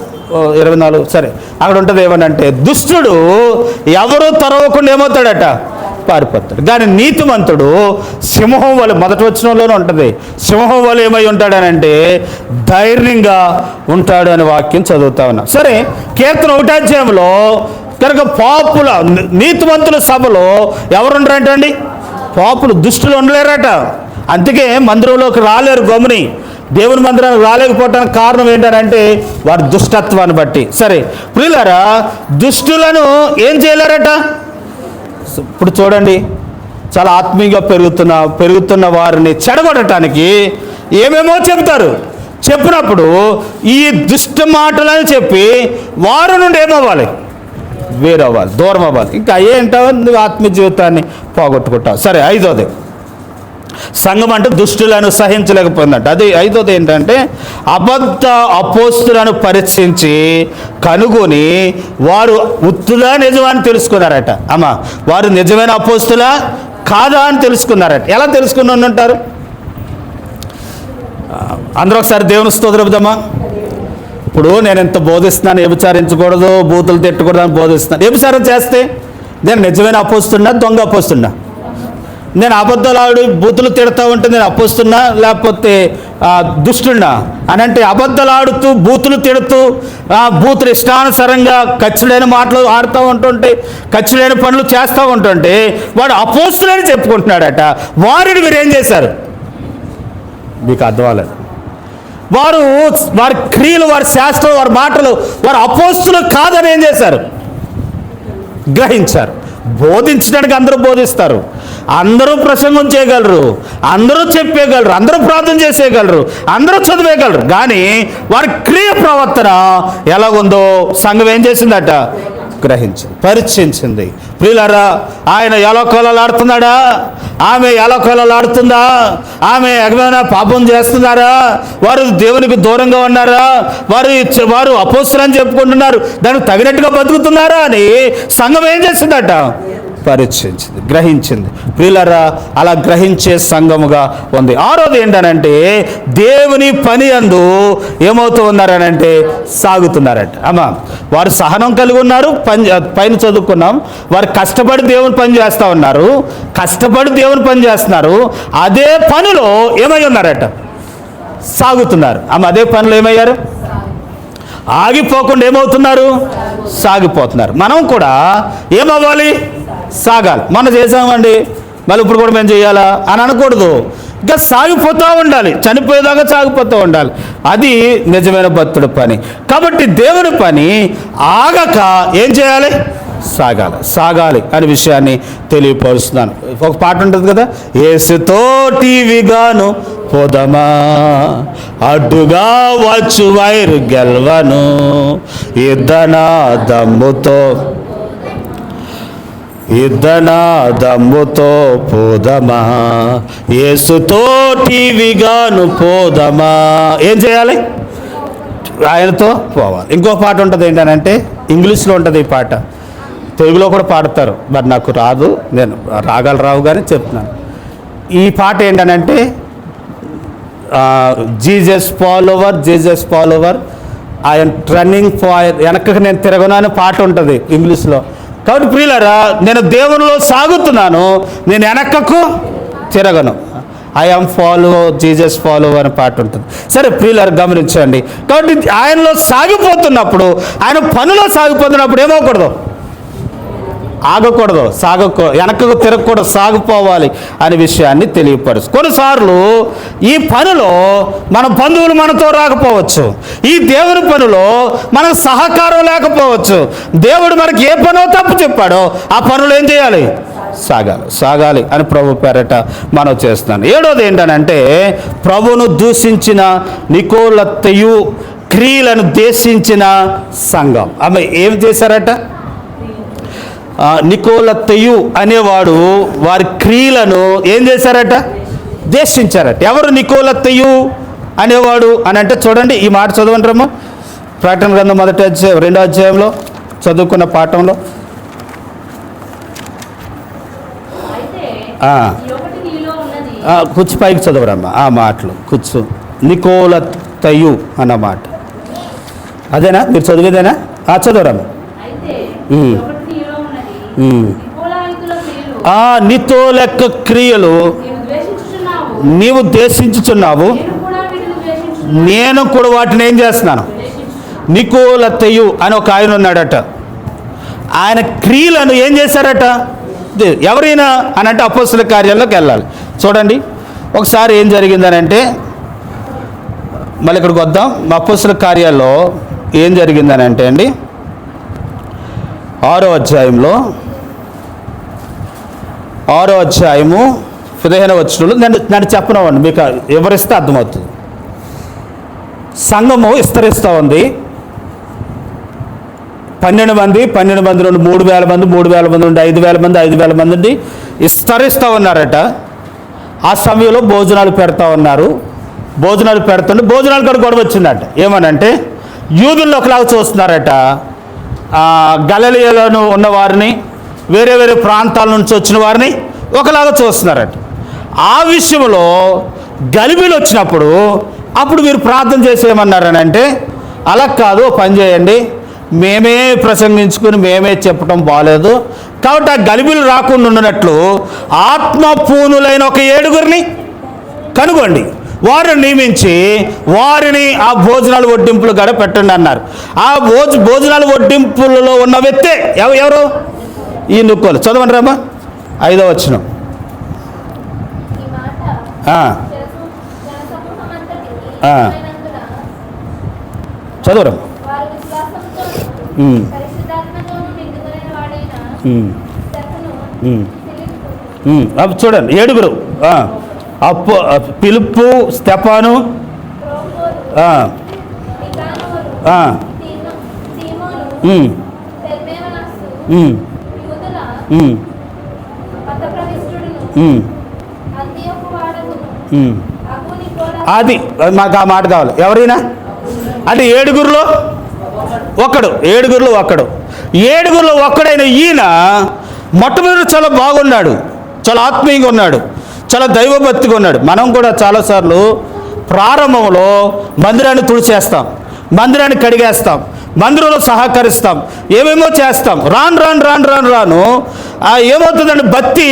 24 సరే, అక్కడ ఉంటుంది. ఏమనంటే దుష్టుడు ఎవరు తరవకుండా ఏమవుతాడట? పారిపోతాడు. కానీ నీతిమంతుడు సింహం వల్ల, మొదటి వచనంలోనే ఉంటుంది, సింహం వల్ల ఏమై ఉంటాడనంటే ధైర్యంగా ఉంటాడు అనే వాక్యం చదువుతా ఉన్నా. సరే, కీర్తన 1వ అధ్యాయంలో కనుక పాపుల నీతిమంతుల సభలో ఎవరుండరంటండి? పాపులు, దుష్టులు ఉండలేరట. అందుకే మందిరంలోకి రాలేరు. గమ్ముని దేవుని మందిరానికి రాలేకపోవటానికి కారణం ఏంటంటే వారి దుష్టత్వాన్ని బట్టి. సరే ప్రియులారా, దుష్టులను ఏం చేయలేరట? ఇప్పుడు చూడండి, చాలా ఆత్మీయంగా పెరుగుతున్న వారిని చెడగొట్టడానికి ఏమేమో చెప్తారు. చెప్పినప్పుడు ఈ దుష్ట మాటలని చెప్పి వారి నుండి ఏమవ్వాలి? వేరవ్వాలి, దూరం అవ్వాలి. ఇంకా ఏంటావు, నువ్వు ఆత్మీయ జీవితాన్ని పోగొట్టుకుంటావు. సరే, ఐదోది సంఘం అంటే దుష్టులను సహించలేకపోయిందంట. అది ఐదోది ఏంటంటే అబద్ధ అపోస్తులను పరీక్షించి కనుగొని వారు ఉత్తులా నిజమా అని తెలుసుకున్నారట. అమ్మా, వారు నిజమైన అపోస్తులా కాదా అని తెలుసుకున్నారట. ఎలా తెలుసుకుని ఉంటారు? అందరూ ఒకసారి దేవుని స్తోత్రం చెబుదామా. ఇప్పుడు నేను ఎంత బోధిస్తున్నాను, వ్యభిచారించకూడదు, బూతులు తిట్టకూడదు అని బోధిస్తున్నాను. వ్యభిచారం చేస్తే నేను నిజమైన అపోస్తున్నా, దొంగ అపోస్తున్నా? నేను అబద్ధాలు ఆడి బూతులు తిడతా ఉంటే నేను అపోస్తున్నా లేకపోతే దుష్టున్నా అని అంటే, అబద్ధాలు ఆడుతూ బూతులు తిడుతూ బూతులు ఇష్టానుసారంగా ఖర్చులైన మాటలు ఆడుతూ ఉంటుంటే, ఖర్చులైన పనులు చేస్తూ ఉంటుంటే వాడు అపోస్తులని చెప్పుకుంటున్నాడట. వారిని మీరు ఏం చేశారు? మీకు అర్థం అవ్వలేదు. వారి క్రియలు, వారి శాస్త్రం, వారి మాటలు వారు అపోస్తులు కాదని ఏం చేశారు? గ్రహించారు. బోధించడానికి అందరూ బోధిస్తారు, అందరూ ప్రసంగం చేయగలరు, అందరూ చెప్పేయగలరు, అందరూ ప్రార్థన చేసేయగలరు, అందరూ చదివేయగలరు. కానీ వారి క్రియ ప్రవర్తన ఎలాగుందో సంఘం ఏం చేసిందట? గ్రహించింది, పరీక్షించింది. ప్రియులారా, ఆయన ఎలకొలలు ఆడుతున్నాడా? ఆమె ఎలకొలలు ఆడుతుందా? ఆమె ఏమైనా పాపం చేస్తున్నారా? వారు దేవునికి దూరంగా ఉన్నారా? వారు అపోస్తులని చెప్పుకుంటున్నారు, దానికి తగినట్టుగా బతుకుతున్నారా అని సంఘం ఏం చేసిందట? పరీక్షించింది, గ్రహించింది. ప్రియులారా, అలా గ్రహించే సంఘముగా ఉంది. ఆరోది ఏంటనంటే దేవుని పని యందు ఏమవుతూ ఉన్నారనంటే సాగుతున్నారట. అమ్మా, వారు సహనం కలిగి ఉన్నారు, పైన చదువుకున్నాం. వారు కష్టపడి దేవుని పని చేస్తూ ఉన్నారు, కష్టపడి దేవుని పని చేస్తున్నారు. అదే పనిలో ఏమై ఉన్నారట? సాగుతున్నారు. అమ్మ, అదే పనిలో ఏమయ్యారు? ఆగిపోకుండా ఏమవుతున్నారు? సాగిపోతున్నారు. మనం కూడా ఏమవ్వాలి? సాగాలి. మనం చేసామండి, మళ్ళీ ఇప్పుడు కూడా మేము చేయాలా అని అనకూడదు. ఇంకా సాగిపోతూ ఉండాలి, చనిపోయేదాకా సాగిపోతూ ఉండాలి. అది నిజమైన భక్తుడి పని. కాబట్టి దేవుని పని ఆగక ఏం చేయాలి? సాగాలి అనే విషయాన్ని తెలియపరుస్తున్నాను. ఒక పాట ఉంటుంది కదా, యేసుతోటివిగాను పోదమా, అడ్డుగా వచ్చు వైరు గెల్వను, ఇద్దనా దమ్ముతో పోదమా, యేసుతోటివిగాను పోదమా. ఏం చేయాలి? ఆయనతో పోవాలి. ఇంకో పాట ఉంటుంది ఏంటంటే, ఇంగ్లీష్లో ఉంటుంది ఈ పాట, తెలుగులో కూడా పాడతారు, మరి నాకు రాదు, నేను రాగాలు రావు కానీ చెప్తున్నాను. ఈ పాట ఏంటనంటే Jesus follower I'm running far, వెనక్కి నేను తిరగను అనే పాట ఉంటుంది ఇంగ్లీష్లో. కాబట్టి ప్రియులారా, నేను దేవునిలో సాగుతున్నాను, నేను వెనక్కకు తిరగను. ఐఎమ్ జీసస్ ఫాలోవర్ అని పాట ఉంటుంది. సరే ప్రియులారా, గమనించండి. కాబట్టి ఆయనలో సాగిపోతున్నప్పుడు, ఆయన పనిలో సాగిపోతున్నప్పుడు ఏమవకూడదు? ఆగకూడదు, వెనకకు తిరగకూడదు, సాగిపోవాలి అనే విషయాన్ని తెలియపరుచు. కొన్నిసార్లు ఈ పనిలో మన బంధువులు మనతో రాకపోవచ్చు, ఈ దేవుని పనిలో మనకు సహకారం లేకపోవచ్చు. దేవుడు మనకి ఏ పనో తప్పు చెప్పాడో ఆ పనులు ఏం చేయాలి? సాగాలి అని ప్రభు పేరట మనం చేస్తున్నాను. ఏడోది ఏంటనంటే, ప్రభువును దూషించిన నికోలత్తయు క్రియలను దేశించిన సంఘం. ఆమె ఏం చేశారట? నికోలత్తయు అనేవాడు వారి క్రియలను ఏం చేశారట? దేశించారట. ఎవరు నికోలత్తయు అనేవాడు అని అంటే చూడండి, ఈ మాట చదవంటారమ్మా. ప్రకటన గ్రంథం 2వ అధ్యాయంలో చదువుకున్న పాఠంలో కూర్చు పైకి చదవరమ్మా ఆ మాటలు. కూర్చు, నికోలత్తయు అన్నమాట అదేనా మీరు చదివేదేనా? చదవరమ్మా. నీతో లెక్క క్రియలు నీవు దేశించుచున్నావు, నేను కూడా వాటిని ఏం చేస్తున్నాను? నికోలత్తయు అని ఒక ఆయన ఉన్నాడట. ఆయన క్రియలను ఏం చేశారట? ఎవరైనా అని అంటే అపోస్తల కార్యాల్లోకి వెళ్ళాలి. చూడండి ఒకసారి ఏం జరిగిందని అంటే, మళ్ళీ ఇక్కడికి వద్దాం. అపోస్తల కార్యాల్లో ఏం జరిగిందని అంటే అండి, 6వ అధ్యాయంలో 6వ అధ్యాయము 15వ వచనంలో నన్ను చెప్పనివ్వండి, మీకు వివరిస్తే అర్థమవుతుంది. సంఘము విస్తరిస్తూ ఉంది. 12 మంది నుండి 3,000 మంది, 3,000 మంది నుండి 5,000 మంది, 5,000 మంది నుండి విస్తరిస్తూ ఉన్నారట. ఆ సమయంలో భోజనాలు పెడతా ఉన్నారు. భోజనాలు కూడా గొడవ వచ్చిందట. ఏమనంటే యూదుల్లో ఒకలాగా చూస్తున్నారట, గలిలయలో ఉన్న వారిని, వేరే వేరే ప్రాంతాల నుంచి వచ్చిన వారిని ఒకలాగా చూస్తున్నారట. ఆ విషయంలో గలిబిలు వచ్చినప్పుడు అప్పుడు మీరు ప్రార్థన చేసేయమన్నారనంటే, అలా కాదు, పని చేయండి, మేమే ప్రసంగించుకుని మేమే చెప్పడం బాగాలేదు కాబట్టి ఆ గలిబిలు రాకుండా ఉన్నట్లు ఆత్మపూనులైన ఒక 7గురిని కనుగొండి, వారిని నియమించి వారిని ఆ భోజనాలు వడ్డింపులు గడ పెట్టండి అన్నారు. ఆ భోజనాలు వడ్డింపులలో ఉన్న వ్యక్తే ఎవరు? ఈ నికోలు. చదవండి రామా, 5వ వచనం. చదవరా. చూడండి 7గురు. ఫిలిప్పు, స్తెఫాను, అది మాకు ఆ మాట కావాలి. ఎవరైనా అంటే 7గురులో ఒక్కడు. 7గురులో ఒక్కడైన ఈయన మొట్టమొదటి చాలా బాగున్నాడు, చాలా ఆత్మీయంగా ఉన్నాడు, చాలా దైవభక్తిగా ఉన్నాడు. మనం కూడా చాలాసార్లు ప్రారంభంలో మందిరాన్ని తుడిచేస్తాం, మందిరాన్ని కడిగేస్తాం, మందిరంలో సహకరిస్తాం, ఏమేమో చేస్తాం. రాను ఏమవుతుందండి, భక్తి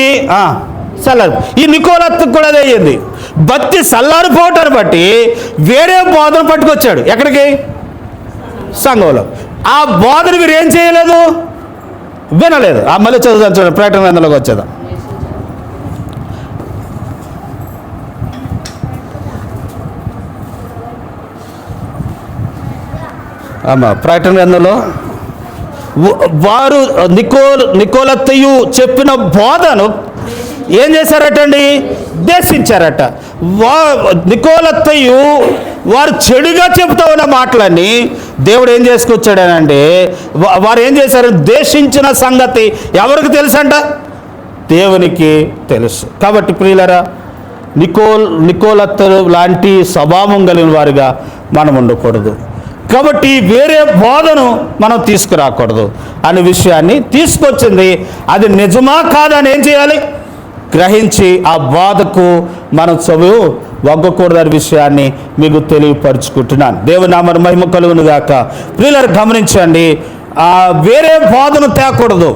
చల్లారు. ఈ నికోలత్తుకు కూడా అదే అయ్యింది. భక్తి చల్లారిపోవటాన్ని బట్టి వేరే బోధన పట్టుకొచ్చాడు. ఎక్కడికి? సంఘంలో. ఆ బోధన మీరు ఏం చేయలేదు, వినలేదు. మళ్ళీ చదువుతాను చూడండి, ప్రకటన గ్రంథంలోకి వచ్చేదా. ప్రకటన గ్రంథంలో వారు నికోలత్తయు చెప్పిన బోధను ఏం చేశారటండి, దేశించారట. నికోలత్తయు వారు చెడుగా చెబుతూ ఉన్న మాటలన్నీ దేవుడు ఏం చేసుకొచ్చాడనంటే, వారు ఏం చేశారు, దేశించిన సంగతి ఎవరికి తెలుసంట, దేవునికి తెలుసు. కాబట్టి ప్రియులరా, నికోలత్తలు లాంటి స్వభావం కలిగిన వారిగా మనం ఉండకూడదు. కాబట్టి వేరే బోధను మనం తీసుకురాకూడదు అనే విషయాన్ని తీసుకొచ్చింది. అది నిజమా కాదని ఏం చేయాలి, గ్రహించి ఆ బోధకు మనం చదువు వగ్గకూడదనే విషయాన్ని మీకు తెలియపరుచుకుంటున్నాను. దేవుని నామమున మహిమ కలుగును గాక. ప్రియులారా, గమనించండి, వేరే బోధను తేకూడదు.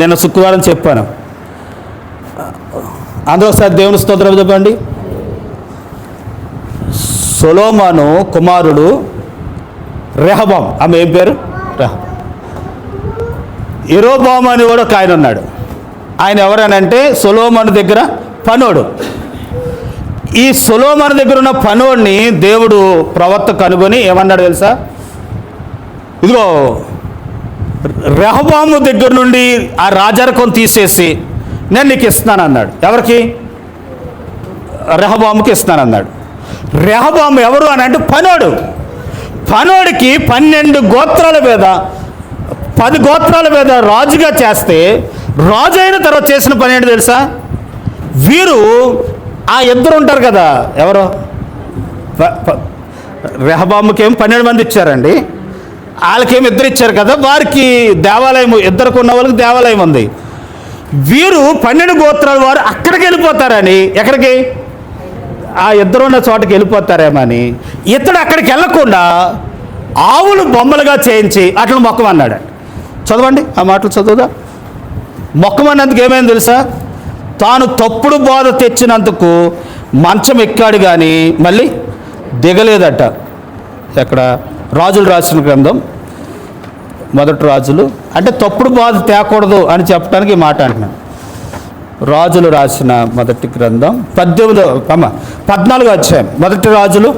నేను శుక్రవారం చెప్పాను. అందరూ ఒకసారి దేవుని స్తోత్రం చెప్పండి. సొలొమోను కుమారుడు రెహబాము, ఆమె ఏం పేరు, యెరోబాము అని కూడా ఒక ఆయన ఉన్నాడు. ఆయన ఎవరనంటే సొలొమోను దగ్గర పనోడు. ఈ సొలొమోను దగ్గర ఉన్న పనోడిని దేవుడు ప్రవక్త కనుగొని ఏమన్నాడు తెలుసా, ఇదిగో రెహబాము దగ్గర నుండి ఆ రాజరికం తీసేసి నేను నీకు ఇస్తున్నాను అన్నాడు. ఎవరికి? రెహబాముకి ఇస్తున్నానన్నాడు. రెహబాము ఎవరు అని అంటే పనోడు. పనోడికి 12 గోత్రాల మీద 10 గోత్రాల మీద రాజుగా చేస్తే, రాజు అయిన తర్వాత చేసిన పని ఏంటి తెలుసా, వీరు ఆ ఇద్దరు ఉంటారు కదా, ఎవరు, రెహబాముకి ఏం 12 మంది ఇచ్చారండి, వాళ్ళకేమి 2 ఇచ్చారు కదా, వారికి దేవాలయం, ఇద్దరికి ఉన్న వాళ్ళకి దేవాలయం ఉంది. వీరు 12 గోత్రాల వారు అక్కడికి వెళ్ళిపోతారని, ఎక్కడికి, ఆ ఇద్దరు ఉన్న చోటకి వెళ్ళిపోతారేమని ఇతడు అక్కడికి వెళ్ళకుండా ఆవులు బొమ్మలుగా చేయించి అట్లా మొక్కమన్నాడు. చదవండి ఆ మాటలు, చదువుదా. మొక్కమన్నందుకు ఏమైంది తెలుసా, తాను తప్పుడు బోధ తెచ్చినందుకు మంచం ఎక్కాడు కానీ మళ్ళీ దిగలేదట. ఎక్కడ? రాజులు రాసిన గ్రంథం, మొదటి రాజులు. అంటే తప్పుడు బోధ తేకూడదు అని చెప్పడానికి ఈ మాట అంటున్నాను. రాజులు రాసిన మొదటి గ్రంథం 14వ అధ్యాయం, మొదటి రాజులు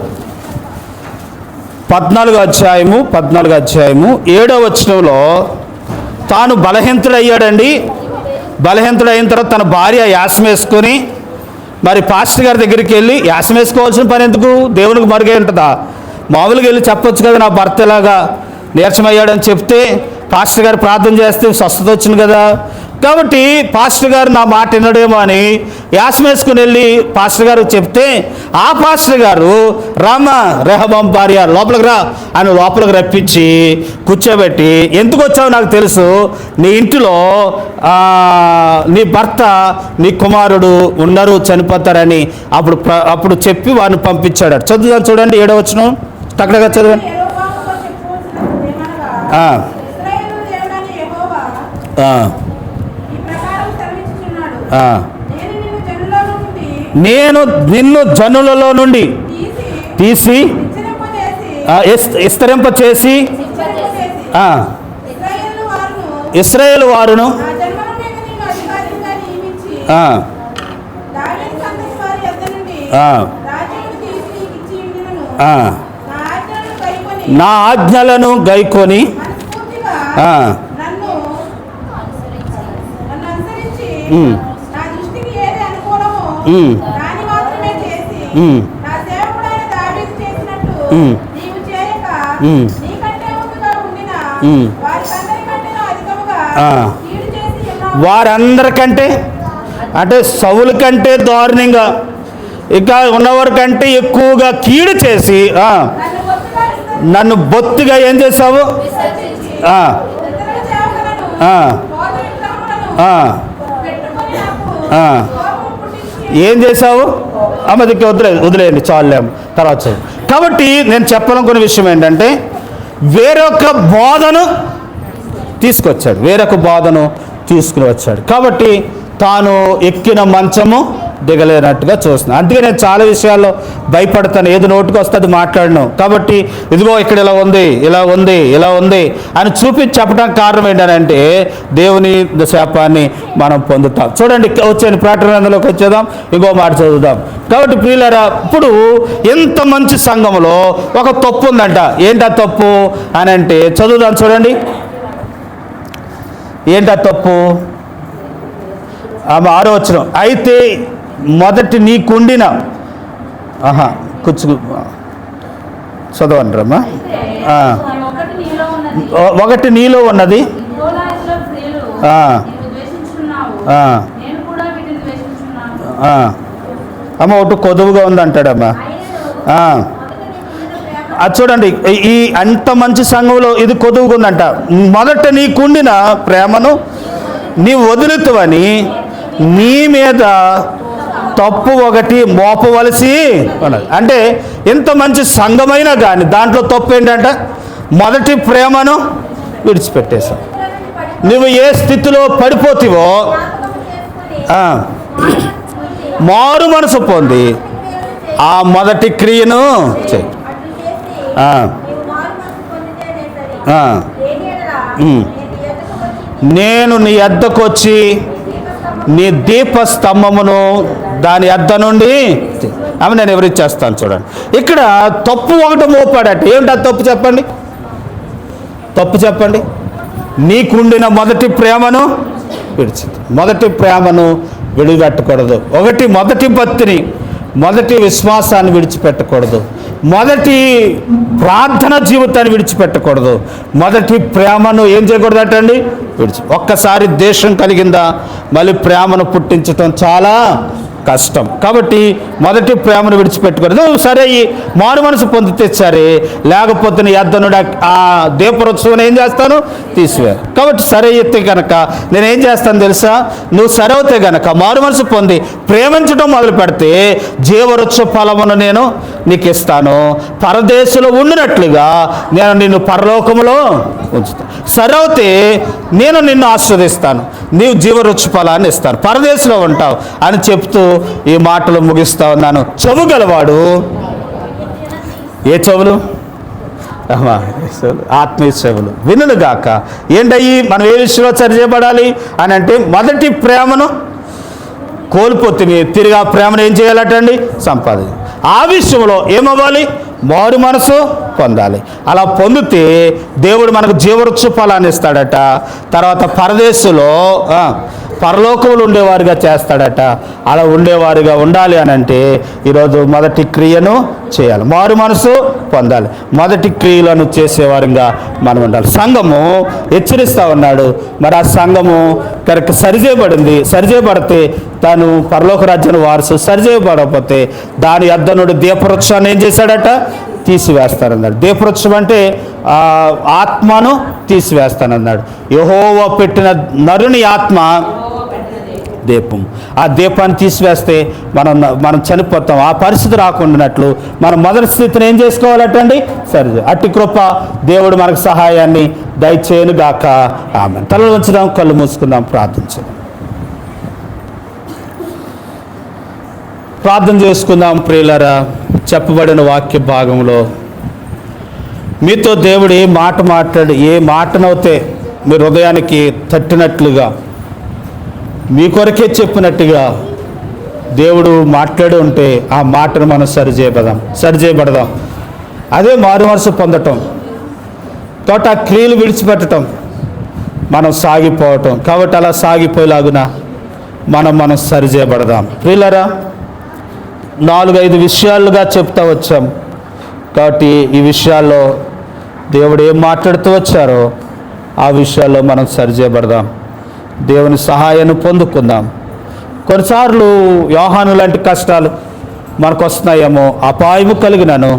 14వ అధ్యాయము 7వ వచనంలో తాను బలహీనుడయ్యాడండి, బలహీనతుడు అయిన తర్వాత తన భార్య యాసం వేసుకొని మరి పాస్టర్ గారి దగ్గరికి వెళ్ళి యాసం వేసుకోవాల్సిన పని ఎందుకు? దేవునికి మరుగే ఉంటుందా? మామూలుగా వెళ్ళి చెప్పొచ్చు కదా, నా భర్త ఇలాగా నీరసమయ్యాడని చెప్తే పాస్టర్ గారు ప్రార్థన చేస్తే స్వస్థత వచ్చింది కదా. కాబట్టి పాస్టర్ గారు నా మాట వినడేమో అని యాసం వేసుకుని వెళ్ళి పాస్టర్ గారు చెప్తే ఆ పాస్టర్ గారు రామ రెహబాం భార్య లోపలికి రా అని లోపలికి రప్పించి కూర్చోబెట్టి, ఎందుకు వచ్చావు నాకు తెలుసు, నీ ఇంటిలో నీ భర్త నీ కుమారుడు ఉన్నారు చనిపోతారని అప్పుడు చెప్పి వారిని పంపించాడు. చదువుదాం చూడండి, 7వ వచనం తగ్గగా చదవండి. నేను నిన్ను జనులలో నుండి తీసి విస్తరింప చేసి ఇశ్రాయేలు వారును నా ఆజ్ఞలను గైకొని వారందరికంటే అంటే సౌలు కంటే దారుణంగా ఇక ఉన్నవారి కంటే ఎక్కువగా కీడు చేసి నన్ను బొత్తిగా ఏం చేసావు? ఏం చేసావు? అమ్మదికి వదిలేయండి, చాలేము తర్వాత చదువు. కాబట్టి నేను చెప్పాలనుకున్న విషయం ఏంటంటే వేరొక బోధను తీసుకొచ్చాడు, వేరొక బోధను తీసుకుని వచ్చాడు. కాబట్టి తాను ఎక్కిన మంచము దిగలేనట్టుగా చూస్తున్నాను. అందుకే నేను చాలా విషయాల్లో భయపడతాను, ఏది నోటికి వస్తే అది మాట్లాడను. కాబట్టి ఇదిగో ఇక్కడ ఇలా ఉంది, ఇలా ఉంది, ఇలా ఉంది అని చూపించి చెప్పడానికి కారణం ఏంటంటే దేవుని శాపాన్ని మనం పొందుతాం. చూడండి, వచ్చాను ప్రకటనలోకి వచ్చేద్దాం, ఇంకో మాట చదువుదాం. కాబట్టి ప్రియులారా, ఇప్పుడు ఎంత మంచి సంఘంలో ఒక తప్పు ఉందంట. ఏంటా తప్పు అని అంటే చదువుదాం, చూడండి. ఏంటా తప్పు? 6వ వచనం. అయితే మొదటి నీకుండిన చదవండి రమ్మా. ఒకటి నీలో ఉన్నది అమ్మ ఒకటి కొదువుగా ఉంది అంటాడమ్మా. అది చూడండి, ఈ అంత మంచి సంఘంలో ఇది కొదువుగా ఉందంట. మొదట నీకుండిన ప్రేమను నీవు వదులుతావని నీ మీద తప్పు ఒకటి మోపవలసి ఉన్నది. అంటే ఎంత మంచి సంఘమైనా కానీ దాంట్లో తప్పు ఏంటంటే మొదటి ప్రేమను విడిచిపెట్టేశావు. నువ్వు ఏ స్థితిలో పడిపోతావో మారు మనసు పొంది ఆ మొదటి క్రియను చేయి. నేను నీ యొద్దకు వచ్చి నీ దీపస్తంభమును దాని యొద్ద నుండి నేను వివరించేస్తాను. చూడండి, ఇక్కడ తప్పు ఒకటి మోపాడట. ఏమిటా తప్పు చెప్పండి? తప్పు చెప్పండి. నీకుండిన మొదటి ప్రేమను విడిచింది. మొదటి ప్రేమను విడిపెట్టకూడదు. మొదటి భక్తిని, మొదటి విశ్వాసాన్ని విడిచిపెట్టకూడదు. మొదటి ప్రార్థన జీవితాన్ని విడిచిపెట్టకూడదు. మొదటి ప్రేమను ఏం చేయకూడదటండి? ఒక్కసారి దేశం కలిగిందా మళ్ళీ ప్రేమను పుట్టించటం చాలా కష్టం. కాబట్టి మొదటి ప్రేమను విడిచిపెట్టుకోలేదు. సరే, ఈ మారు మనసు పొందితే సరే, లేకపోతే నీ యొద్దనుడు ఆ దీపరోత్సవం ఏం చేస్తాను? తీసివేరు. కాబట్టి సరే అయితే కనుక నేనేం చేస్తాను తెలుసా? నువ్వు సరే అవుతే కనుక మారు మనసు పొంది ప్రేమించడం మొదలు పెడితే జీవవృక్ష ఫలమును నేను నీకు ఇస్తాను. పరదేశంలో ఉండినట్లుగా నేను నిన్ను పరలోకములో ఉంచుతాను. సరే అవుతే నేను నిన్ను ఆస్వాదిస్తాను, నీవు జీవవృక్ష ఫలాన్ని ఇస్తాను, పరదేశంలో ఉంటావు అని చెప్తూ ఈ మాటలు ముగిస్తా ఉన్నాను. చెవు గలవాడు, ఏ చెవులు? ఆత్మీయ చెవులు వినుగాక. ఏంటయ్యి మనం ఏ విషయంలో సరిచేయబడాలి అని అంటే మొదటి ప్రేమను కోల్పోతే తిరిగి ఆ ప్రేమను ఏం చేయాలటండి? సంపాదించాలి. ఆ విషయంలో ఏమవ్వాలి? మారు మనసు పొందాలి. అలా పొందితే దేవుడు మనకు జీవవృక్ష ఫలాన్ని ఇస్తాడట. తర్వాత పరదేశంలో పరలోకములు ఉండేవారుగా చేస్తాడట. అలా ఉండేవారుగా ఉండాలి అని అంటే ఈరోజు మొదటి క్రియను చేయాలి, మారు మనసు పొందాలి, మొదటి క్రియలను చేసేవారుగా మనం ఉండాలి. సంఘము హెచ్చరిస్తూ ఉన్నాడు. మరి ఆ సంఘము కరెక్ట్ సరిచేయబడితే తాను పరలోక రాజ్యాన్ని వారసు, సరిచేయబడకపోతే దాని యొద్ద నుండి దీపవృక్షాన్ని ఏం చేశాడట, తీసివేస్తానన్నాడు. దీపవృక్షం అంటే ఆత్మను తీసివేస్తానన్నాడు. యెహోవా పెట్టిన నరుని ఆత్మ దీపం. ఆ దీపాన్ని తీసివేస్తే మనం చనిపోతాం. ఆ పరిస్థితి రాకుండానట్లు మనం మొదటి స్థితిని ఏం చేసుకోవాలటండి, సరే. అట్టి కృప దేవుడు మనకు సహాయాన్ని దయచేయను గాక. ఆమేన్. తలలు ఉంచుదాం, కళ్ళు మూసుకుందాం, ప్రార్థించుదాం. ప్రార్థన చేసుకుందాం. ప్రియులారా, చెప్పబడిన వాక్య భాగంలో మీతో దేవుడు ఏ మాట మాట్లాడి, ఏ మాటనైతే మీ హృదయానికి తట్టినట్లుగా, మీ కొరకే చెప్పినట్టుగా దేవుడు మాట్లాడి ఉంటే ఆ మాటను మనం సరిచేయబడదాం. అదే మారు మనసు పొందటం, తోట క్రియలు విడిచిపెట్టడం, మనం సాగిపోవటం. కాబట్టి అలా సాగిపోయేలాగున మనం సరిచేయబడదాం. ప్రియులారా, 4-5 విషయాలుగా చెప్తా వచ్చాం. కాబట్టి ఈ విషయాల్లో దేవుడు ఏం మాట్లాడుతూ వచ్చారో ఆ విషయాల్లో మనం సరిచేయబడదాం, దేవుని సహాయాన్ని పొందుకుందాం. కొన్నిసార్లు యోహాను లాంటి కష్టాలు మనకు వస్తున్నాయేమో, అపాయము కలిగినను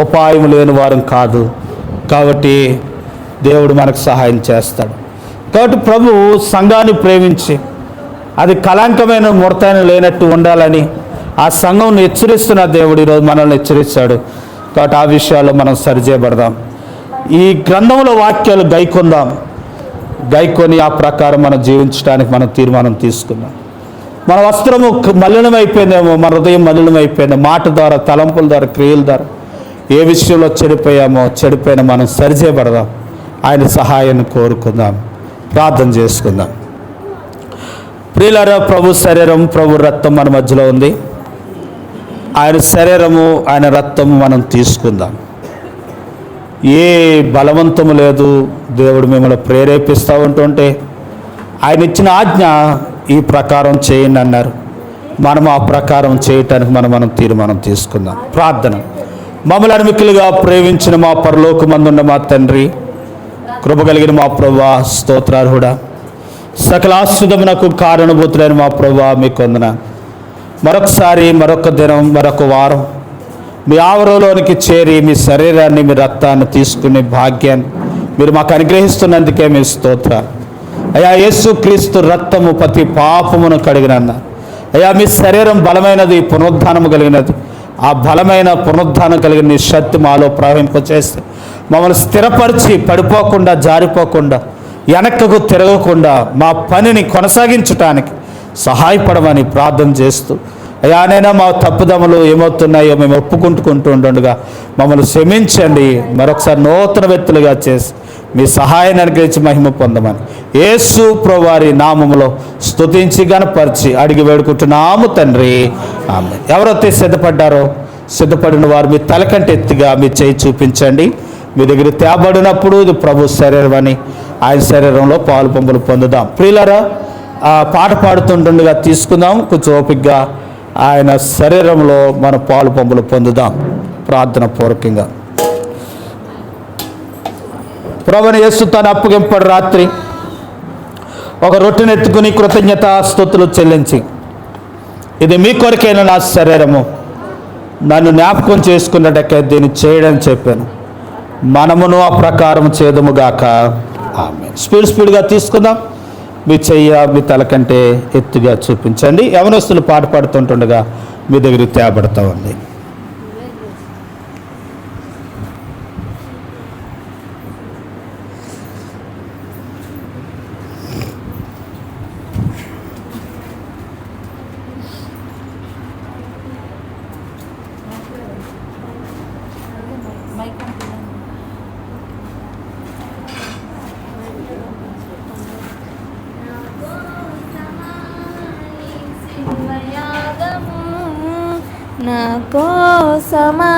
ఉపాయము లేని వారం కాదు. కాబట్టి దేవుడు మనకు సహాయం చేస్తాడు. కాబట్టి ప్రభు సంఘాన్ని ప్రేమించి అది కళంకమైన ముడతైన లేనట్టు ఉండాలని ఆ సంఘం హెచ్చరిస్తున్న దేవుడు ఈరోజు మనల్ని హెచ్చరిస్తాడు. కాబట్టి ఆ విషయాల్లో మనం సరిచేయబడదాం. ఈ గ్రంథంలో వాక్యాలు గైకొని ఆ ప్రకారం మనం జీవించడానికి మనం తీర్మానం తీసుకుందాం. మన వస్త్రము మలినమైపోయిందేమో, మన హృదయం మలినమైపోయింది, మాట ద్వారా, తలంపుల ద్వారా, క్రియల ద్వారా ఏ విషయంలో చెడిపోయినా మనం సరిచేయబడదాం. ఆయన సహాయాన్ని కోరుకుందాం, ప్రార్థన చేసుకుందాం. ప్రియులారా, ప్రభు శరీరం, ప్రభు రక్తం మన మధ్యలో ఉంది. ఆయన శరీరము, ఆయన రక్తము మనం తీసుకుందాం. ఏ బలవంతము లేదు. దేవుడు మిమ్మల్ని ప్రేరేపిస్తూ ఉంటుంటే ఆయన ఇచ్చిన ఆజ్ఞ ఈ ప్రకారం చేయండి అన్నారు. మనం ఆ ప్రకారం చేయటానికి మనం తీర్మానం తీసుకుందాం. ప్రార్థన. మమ్మల్ని మిక్కిలిగా ప్రేమించిన మా పరలోకమందున్న మా తండ్రి, కృప కలిగిన మా ప్రభువా, స్తోత్రార్హుడా, సకల ఆశీర్వాదమునకు కారణభూతులైన మా ప్రభువా, మీకు వందనాలు. మరొకసారి, మరొక దినం, మరొక వారం మీ ఆవరణలోనికి చేరి మీ శరీరాన్ని, మీ రక్తాన్ని తీసుకునే భాగ్యాన్ని మీరు మాకు అనుగ్రహిస్తున్నందుకే మీ స్తోత్రాలు. అయ్యా, యేసుక్రీస్తు రక్తము ప్రతి పాపమును కడిగినన్న అయ్యా, మీ శరీరం బలమైనది, పునరుద్ధానము కలిగినది. ఆ బలమైన పునరుద్ధానం కలిగిన నీ శక్తి మాలో ప్రవహింపచేస్తే మమ్మల్ని స్థిరపరిచి పడిపోకుండా, జారిపోకుండా, వెనక్కకు తిరగకుండా మా పనిని కొనసాగించటానికి సహాయపడమని ప్రార్థన చేస్తూ, అయ్యానైనా మా తప్పుదములు ఏమవుతున్నాయో మేము ఒప్పుకుంటూ ఉండగా మమ్మల్ని క్షమించండి. మరొకసారి నూతన వ్యక్తులుగా చేసి మీ సహాయాన్ని అనుగ్రహించి మహిమ పొందమని యేసు ప్రభువారి నామములో స్తుతించి గణపరిచి అడిగి వేడుకుంటున్నాము తండ్రి. ఆమేన్. ఎవరైతే సిద్ధపడిన వారు మీ తలకంటే ఎత్తుగా మీ చేయి చూపించండి. మీ దగ్గర తేబడినప్పుడు ఇది ప్రభు శరీరం అని ఆయన శరీరంలో పాలు పంపులు పొందుదాం. ప్రియులారా, ఆ పాట పాడుతుండగా తీసుకుందాం. కొంచెం ఓపికగా ఆయన శరీరంలో మన పాలు పంపులు పొందుదాం. ప్రార్థన పూర్వకంగా. ప్రభువైన యేసు తన అప్పగింపడి రాత్రి ఒక రొట్టెను ఎత్తుకుని కృతజ్ఞత స్తుతులు చెల్లించి, ఇది మీ కొరకైన నా శరీరము, నన్ను జ్ఞాపకం చేసుకున్నట్టకే దీన్ని చేయడని చెప్పాను. మనమును ఆ ప్రకారం చేదుముగాక. ఆమేన్. స్పీడ్గా తీసుకుందాం. మీ చెయ్య మీ తల కంటే ఎత్తుగా చూపించండి. యవనస్తులు పాట పాడుతుంటుండగా మీ దగ్గరికి తేబడతా ఉంది. నా కోసమా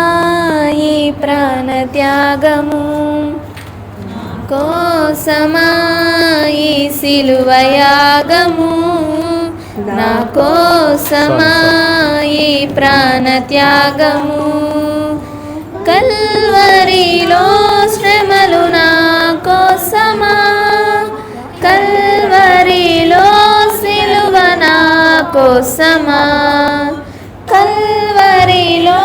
ఈ ప్రాణత్యాగము, నా కోసమా ఈ సిలువ యాగము, నా కోసమా ఈ ప్రాణ త్యాగము. కల్వరిలో శ్రమలు నా కోసమా, కల్వరిలో సిలువ నా కోసమా, కల్వరిలో